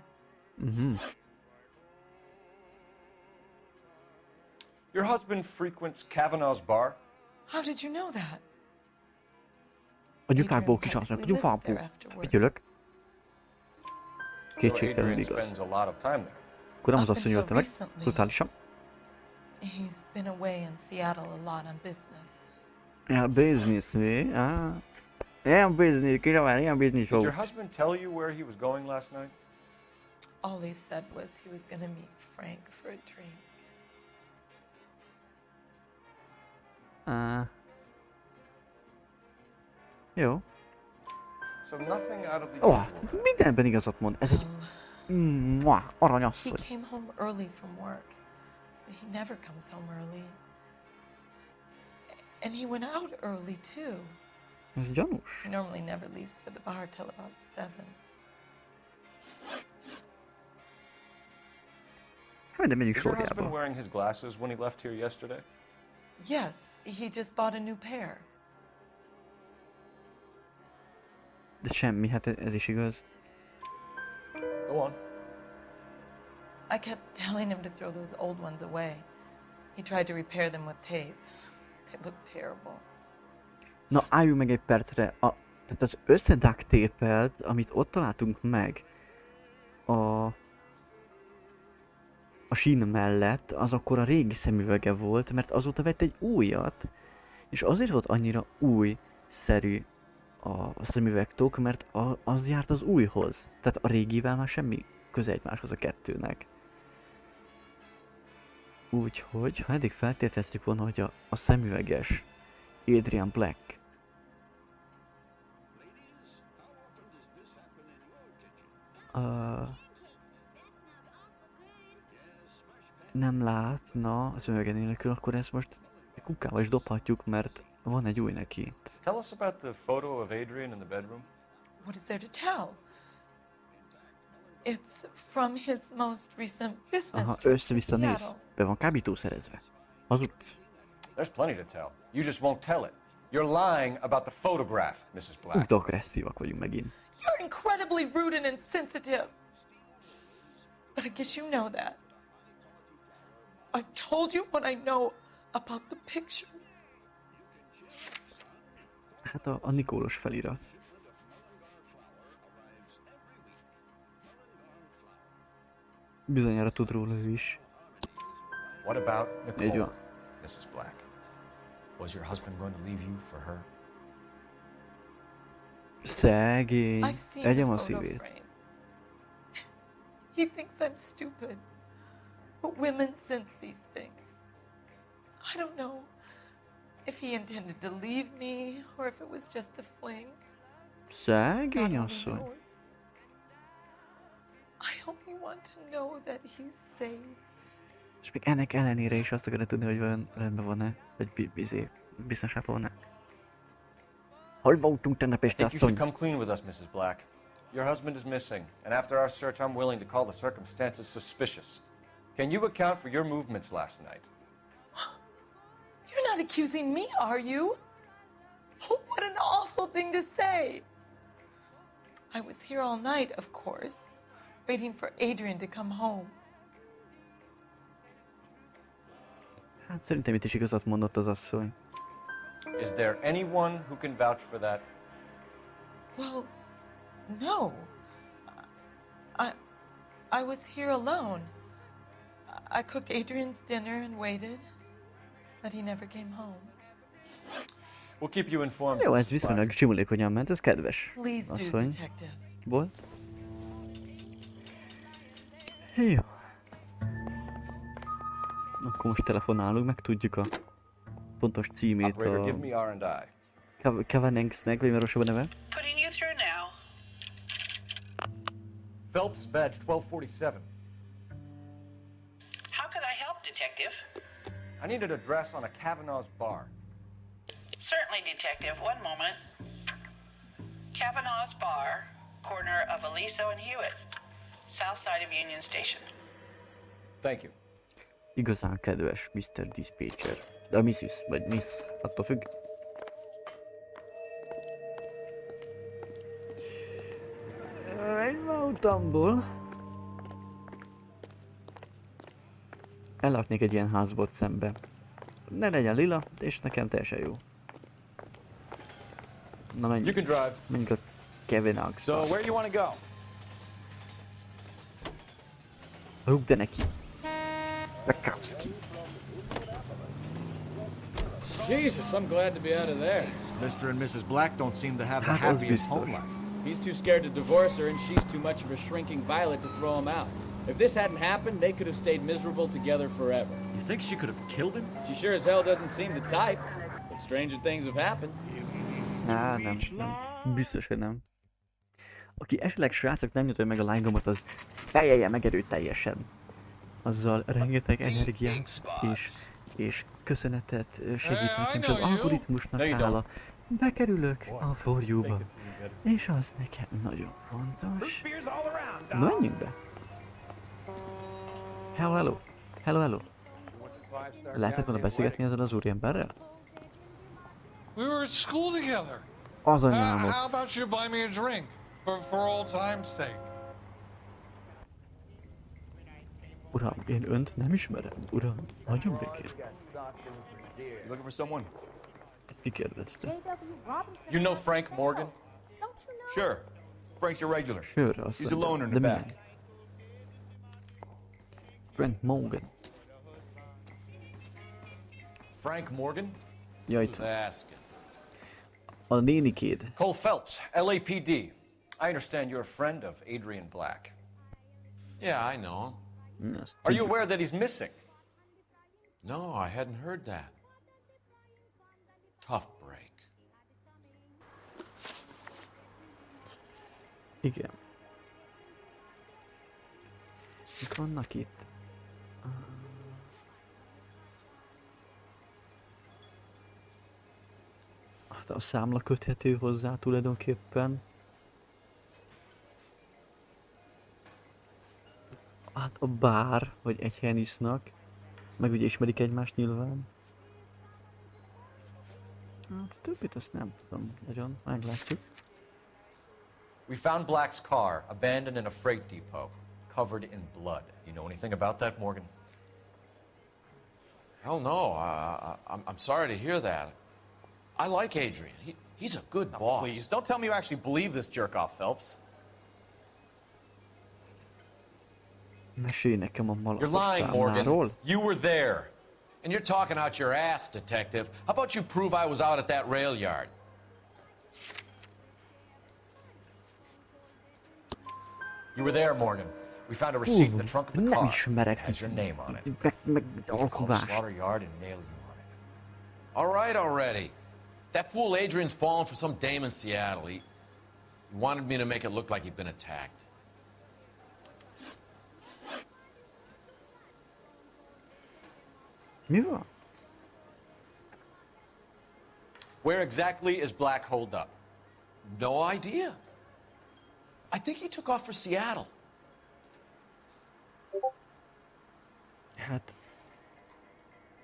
Mm-hmm. Your husband frequents Kavanaugh's bar? How did you know that? A gyufákból kis asszony, a gyufákból. Figyelök. Kétségtelenül igaz. Akkor nem az asszony ölte meg, brutálisan. He's been away in Seattle a lot on business. Ja, business, mi? Ilyen business, kire ilyen business volt. Did your husband tell you where he was going last night? All he said was he was gonna meet Frank for a drink. Jó. So nothing out of the usual. Mindenben igazat mond. Ez egy aranyasszony. He came home early from work. But he never comes home early. And he went out early too. Ez gyanús. He normally never leaves for the bar till about 7. De menjünk Was your husband sorjába. wearing his glasses when he left here yesterday? Yes, he just bought a new pair. De semmi, hát ez is igaz. Go on. I kept telling him to throw those old ones away. He tried to repair them with tape. They look terrible. Na, álljunk meg egy percre. Tehát az összeduct-tépelt, amit ott találtunk meg a sín mellett, az akkor a régi szemüvege volt, mert azóta vett egy újat, és azért volt annyira újszerű a szemüvegtók, mert az járt az újhoz. Tehát a régivel már semmi köze egymáshoz a kettőnek. Úgyhogy, ha eddig feltételeztük volna, hogy a szemüveges Adrian Black nem látna a szemüvege nélkül, akkor ezt most kukával is dobhatjuk, mert van egy új neki. Tell us about the photo of Adrian in the bedroom. What is there to tell? It's from his most recent business Aha, trip össze-vissza to néz. Seattle. Be van kábítószerezve. Hazudsz. There's plenty to tell. You just won't tell it. You're lying about the photograph, Mrs. Black. De agresszívak vagyunk megint. You're incredibly rude and insensitive. But I guess you know that. I told you what I know about the picture. Hát a Nikólos felirat. Bizonyára tud róla ő is. What about Így Nicole, van. Mrs. Black? Was your husband going to leave you for her? Szegény. I've seen Egyem the a photo szívét. frame. He thinks I'm stupid. But women sense these things. I don't know if he intended to leave me or if it was just a fling. Szegény God asszony. only knows. I only want to know that he's safe. És még ennek ellenére is azt akarod tudni, hogy vajon rendben van-e, vagy biztonságban van-e. Hol voltunk tegnap I este, think you should asszony? come clean with us, Mrs. Black. Your husband is missing, and after our search, I'm willing to call the circumstances suspicious. Can you account for your movements last night? You're not accusing me, are you? Oh, what an awful thing to say. I was here all night, of course, waiting for Adrian to come home. Hát szerintem itt is igazat mondott az asszony. Is there anyone who can vouch for that? Well, no. I was here alone. I cooked Adrian's dinner and waited, but he never came home. We'll keep you informed. Jó, ez viszonylag simulékonyan ment, ez kedves Please do, asszony detective. volt. Jó. akkor most telefonálunk, meg tudjuk a pontos címét Operator, give a... me R&I. Kavanenksnek, vagy már a neve? Putting you through now. Phelps, badge 1247. How could I help, Detective? I need an address on a Kavanaugh's bar. Certainly, Detective. One moment. Kavanaugh's Bar, corner of Aliso and Hewitt, south side of Union Station. Thank you. Igazán kedves Mr. Dispatcher. De a Mrs. vagy Miss, attól függ. Egy utamból. Ellaknék egy ilyen házból szembe. Ne legyen lila, és nekem teljesen jó. Na menjünk. Menjünk a Kavanaugh's. So, where you want to go? Rúgd de neki. Bekowski. Jesus, I'm glad to be out of there. Mr. and Mrs. Black don't seem to have the happiest home life. He's too scared to divorce her, and she's too much of a shrinking violet to throw him out. If this hadn't happened, they could have stayed miserable together forever. You think she could have killed him? She sure as hell doesn't seem the type, but stranger things have happened. Á, nem. Biztos, hogy nem. Aki esetleg srácok nem nyitja meg a like gombot, az fejelje meg erőteljesen. Azzal rengeteg energiát és köszönetet segít nekem, és az algoritmusnak hála. Bekerülök a For You-ba. És az nekem nagyon fontos. Na, menjünk be! Hello, hello! Hello, hello! Lehetett volna beszélgetni ezzel az úriemberrel? We were at school together. Az anyámot. How about you buy me a drink for old time's sake? Uram, én önt nem ismerem. Uram, hagyjon békén. You looking for someone? Ki kérdezte? You know Frank Morgan? Sure. Frank's your regular. Sure, He's a loner in the back. Frank Morgan. Frank Morgan? Jaj, a nénikéd. Cole Phelbs, LAPD. I understand you're a friend of Adrian Black. Yeah, I know him. Are you aware that he's missing? No, I hadn't heard that. Tough break. Igen. Mik vannak itt? Hát a számla köthető hozzá tulajdonképpen. Hát a bár, vagy egy helyen isznak. Meg ugye ismerik egymást nyilván. Hát többit azt nem tudom, nagyon meglátjuk. We found Black's car abandoned in a freight depot, covered in blood. You know anything about that, Morgan? Hell no. I'm sorry to hear that. I like Adrian. He's a good boss. Please, don't tell me you actually believe this jerk-off, Phelps. Mesélj nekem a You're lying, Morgan. You were there. And you're talking out your ass, detective. How about you prove I was out at that rail yard? You were there, Morgan. We found a receipt in the trunk of the car. It has your name on it. We'll call the slaughter yard and nail you on it. All right already. That fool Adrian's fallen for some dame in Seattle. He wanted me to make it look like he'd been attacked. Yeah. Where exactly is Black holed up? No idea. I think he took off for Seattle. Hát...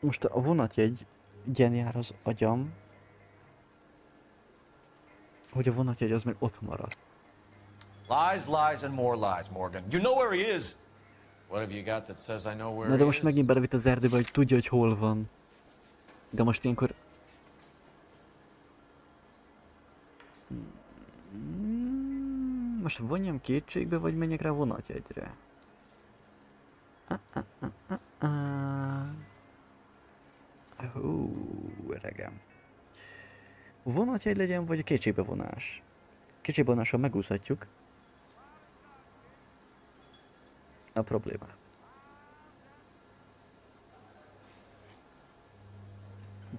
Most a vonatjegy igen jár az agyam. Hogy a vonatjegy az meg ott marad. Lies, lies and more lies, Morgan. You know where he is. What have you got that says I know where Na de he most is? megint belevitt az erdőbe, hogy tudja, hogy hol van. De most ilyenkor... Most vonjam kétségbe, vagy menjek rá vonatjegyre? Hú, öregem. Vonatjegy legyen, vagy a kétségbevonás? Kétségbevonással megúszhatjuk a problémát.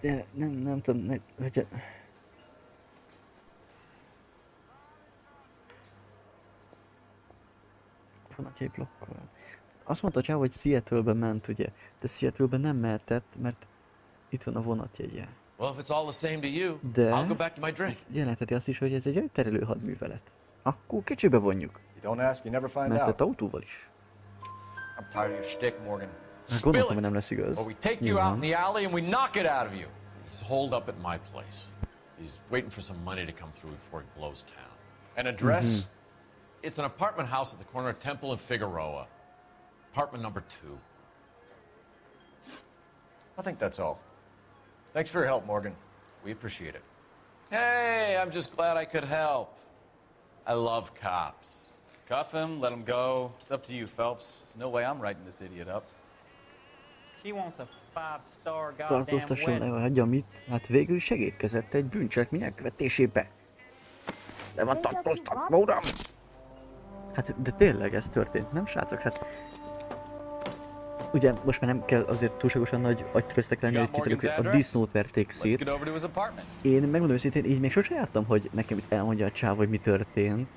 De nem tudom, hogy... Vonatjai blokkol. Azt mondta Csáv, hogy Seattle-be ment, ugye? De Seattle-be nem mehetett, mert itt van a vonatjegye. Well, if it's all the same to you, De I'll go back to my drink. ez jelentheti azt is, hogy ez egy terelő hadművelet. Akkor kicsibe vonjuk. You don't ask, you never find Mehetett out. autóval is. I'm tired of your shtick, Morgan. Hát gondoltam, hogy nem lesz igaz. Or we take you out in the alley and we knock it out of you. He's holed up at my place. He's waiting for some money to come through before he blows town. An address? It's an apartment house at the corner of Temple and Figueroa. Apartment number 2. I think that's all. Thanks for your help, Morgan. We appreciate it. Hey, I'm just glad I could help. I love cops. Cuff him, let him go. It's up to you, Phelps. There's no way I'm writing this idiot up. She wants a 5-star goddamn Tartóztasson wedding. le, hagyja mit? Hát végül segítkezett egy bűncselekmény elkövetésébe. Le van tartóztatva, uram! Hát, de tényleg ez történt, nem srácok? Hát... Ugye most már nem kell azért túlságosan nagy agytöröztek lenni, hogy kiterjük, hogy a disznót verték szét. Én megmondom őszintén, így még sosem jártam, hogy nekem itt elmondja a csáv, hogy mi történt.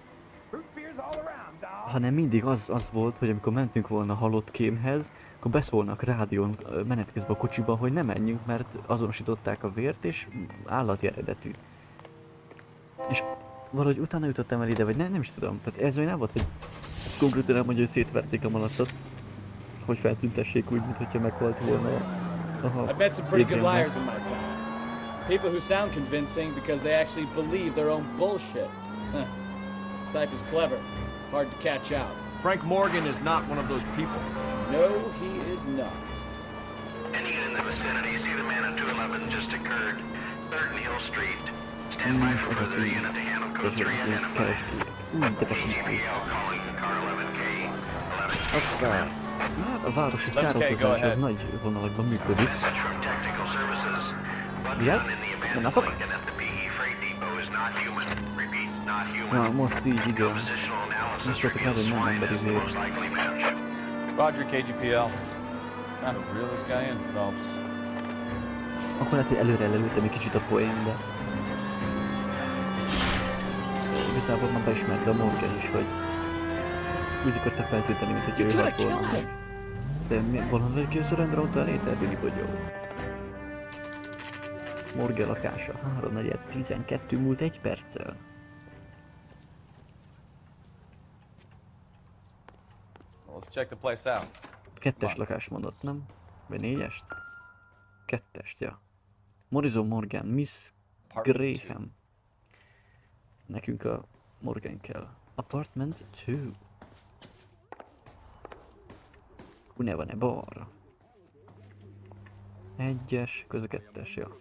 Hanem mindig az volt, hogy amikor mentünk volna halott kémhez, akkor beszólnak rádión menet közben a kocsiba, hogy ne menjünk, mert azonosították a vért, és állati eredetű. És valahogy utána jutottam el ide, vagy nem is tudom. Tehát ez olyan nem volt, hogy konkrétan elmondja, hogy szétverték a malacot, hogy feltüntessék úgy, mintha meghalt volna. I've met some pretty good liars in my time. People who sound convincing because they actually believe their own bullshit. Type is clever, hard to catch out. Frank Morgan is not one of those people. No, he is not. Any unit in the vicinity, see the man at 211 just occurred. 3rd and Hill Street. Stand by for further unit to handle code 3 identified. GPL calling car 11K. 11K. Hát a városi károtozás az nagy vonalakban működik. Vigyázz! Mennátok! Na, most így igen. Most voltak rá, hogy nem emberi vér. Roger, KGPL. Kind of reel this guy in, Phelps. Akkor lehet, hogy előre lelőttem egy kicsit a poén, de... Igazából már beismerte a Morgan is, hogy... Úgy akarta feltűnteni, mint hogy ő halt volna meg. De valahol ki a surrender elét elbíni bogyó. Morgan lakása, 3:12 múlt 1 perccel. Let's check the place out. 2-es lakás mondott, nem? Vagy 4-est? 2-est, ja. Morrison Morgan, Miss Graham. Nekünk a Morgan kell. Apartment 2. Ne van-e balra? 1-es, köz a 2-es, ja.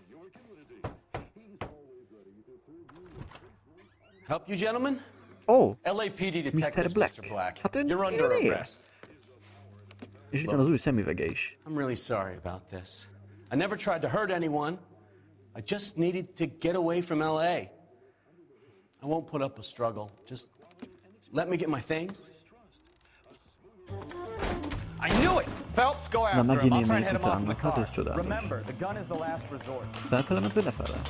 Help you, gentlemen? Oh! LAPD Mr. detectives, Black. Mr. Black. Hát ön You're under arrest. És itt van az új szemüvege is. I'm really sorry about this. I never tried to hurt anyone. I just needed to get away from LA. I won't put up a struggle. Just let me get my things. I knew it! Phelps, go after him. I'll try and head him off in the car. Remember, the gun is the last resort. Felfele ment, vagy lefele?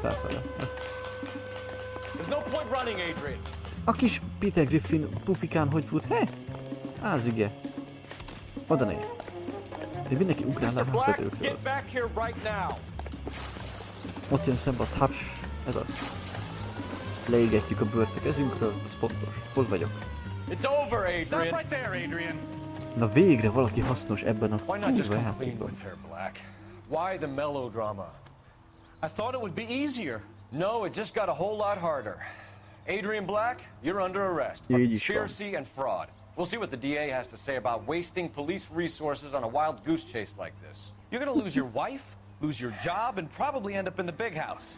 Felfele. There's no point running, Adrian. A kis Peter Griffin pupikán hogy fut? He? Ázige. Oda négy. De mindenki ugrál le a háztetőkről. Get back here right now. Ott jön szembe a touch. Ez az. Leégetjük a bőrt a kezünkről. Ez pontos. Hol vagyok? It's over, Adrian. Stop right there, Adrian. Na végre valaki hasznos ebben a Why not just kurva come clean játékban. with her, Black? Why the melodrama? I thought it would be easier. No, it just got a whole lot harder. Adrian Black, you're under arrest for conspiracy and fraud. We'll see what the DA has to say about wasting police resources on a wild goose chase like this. You're gonna lose your wife, lose your job, and probably end up in the big house.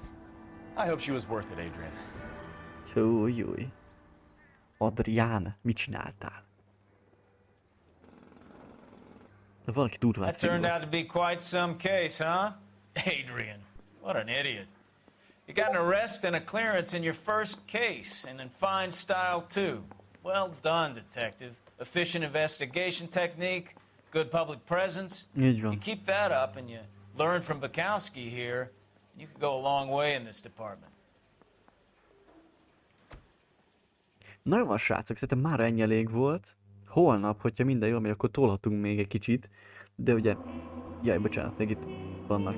I hope she was worth it, Adrian. Júj. Adrián, mit csináltál? De valaki durván That turned out to be quite some case, huh? Adrian, what an idiot. You got an arrest and a clearance in your first case, and in fine style, too. Well done, detective. Efficient investigation technique, good public presence. Így van. You keep that up and you Learn from Bukowski here, and you could go a long way in this department. Na jó, srácok, szerintem már ennyi elég volt. Holnap, hogyha minden jól megy, akkor tolhatunk még egy kicsit. De ugye... Jaj, bocsánat, még itt vannak.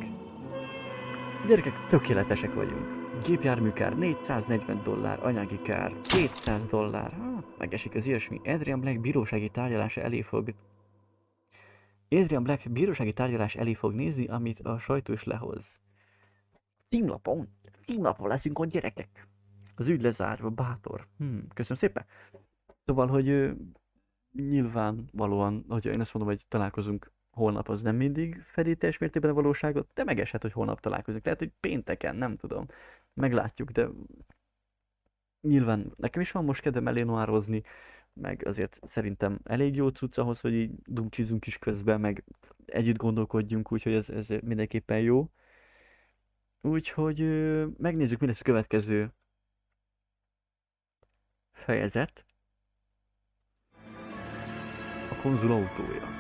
Gyerekek, tökéletesek vagyunk. Gépjárműkár $440, anyagi kár $200. Megesik az ilyesmi. Adrian Black bírósági tárgyalása elé fog... Adrian Black bírósági tárgyalás elé fog nézni, amit a sajtó is lehoz. Címlapon leszünk ott, gyerekek. Az ügy lezárva, bátor. Köszönöm szépen. Szóval, hogy nyilvánvalóan, hogyha én azt mondom, hogy találkozunk holnap, az nem mindig fedi teljes mértékben a valóságot, de megeshet, hogy holnap találkozunk. Lehet, hogy pénteken, nem tudom. Meglátjuk, de nyilván nekem is van most kedvem elénoározni, meg azért szerintem elég jó cucc ahhoz, hogy így dumcsizunk is közben, meg együtt gondolkodjunk, úgyhogy ez mindenképpen jó. Úgyhogy megnézzük, mi lesz a következő fejezet. A konzul autója.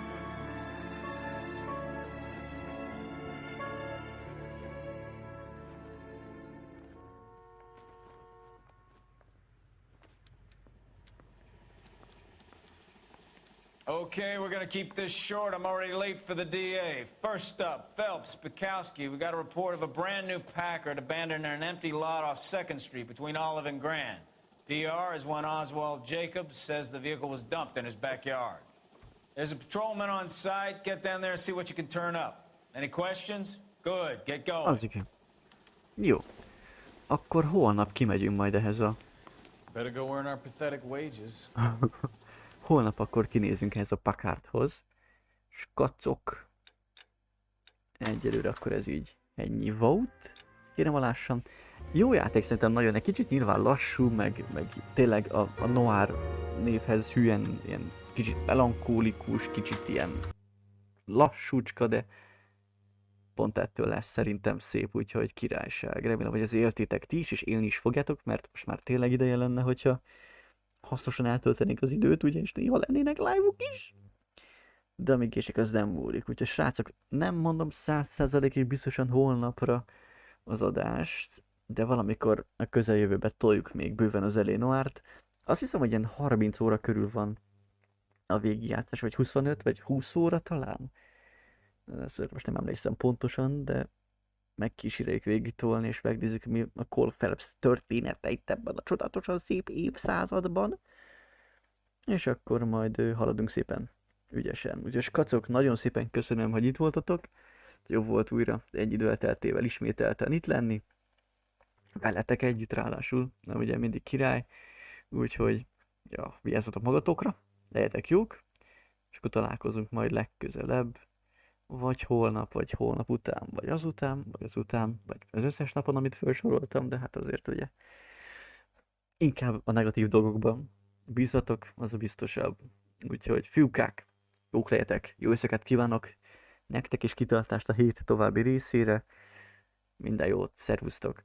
Okay, we're gonna keep this short. I'm already late for the DA. First up, Phelps, Bukowski. We got a report of a brand new Packard abandoned in an empty lot off 2nd Street between Olive and Grand. PR is one Oswald Jacobs says the vehicle was dumped in his backyard. There's a patrolman on site. Get down there and see what you can turn up. Any questions? Good, get going. Azike. Jó. Akkor holnap kimegyünk majd ehhez a... Better go earn our pathetic wages. Holnap akkor kinézünk ehhez a Packardhoz. Skacok. Egyelőre akkor ez így ennyi volt. Kérem alássam. Jó játék szerintem nagyon, egy kicsit nyilván lassú, meg tényleg a Noire névhez hülyen ilyen kicsit melankólikus, kicsit ilyen lassúcska, de pont ettől lesz szerintem szép, úgyhogy királyság. Remélem, hogy az éltétek ti is, és élni is fogjátok, mert most már tényleg ideje lenne, hogyha hasznosan eltöltenék az időt, ugye, és néha lennének live-ok is. De amíg késik, az nem múlik. Úgyhogy srácok, nem mondom 100%-ig biztosan holnapra az adást, de valamikor a közeljövőben toljuk még bőven az elé Noire-t. Azt hiszem, hogy ilyen 30 óra körül van a végigjátszás, vagy 25, vagy 20 óra talán. Ezt most nem emlékszem pontosan, de megkíséreljük végigtolni, és megnézzük, mi a Cole Phelbs története itt ebben a csodálatosan szép évszázadban. És akkor majd haladunk szépen ügyesen. Úgyhogy skacok, nagyon szépen köszönöm, hogy itt voltatok. Jó volt újra egy idő elteltével ismételten itt lenni. Veletek együtt ráadásul, na ugye mindig király. Úgyhogy, ja, vigyázzatok magatokra, legyetek jók, és akkor találkozunk majd legközelebb. Vagy holnap, vagy holnap után, vagy azután, vagy az összes napon, amit felsoroltam, de hát azért ugye inkább a negatív dolgokban bízzatok, az a biztosabb. Úgyhogy fiúkák, jók legyetek, jó éjszakát kívánok nektek és kitartást a hét további részére. Minden jót, szervusztok!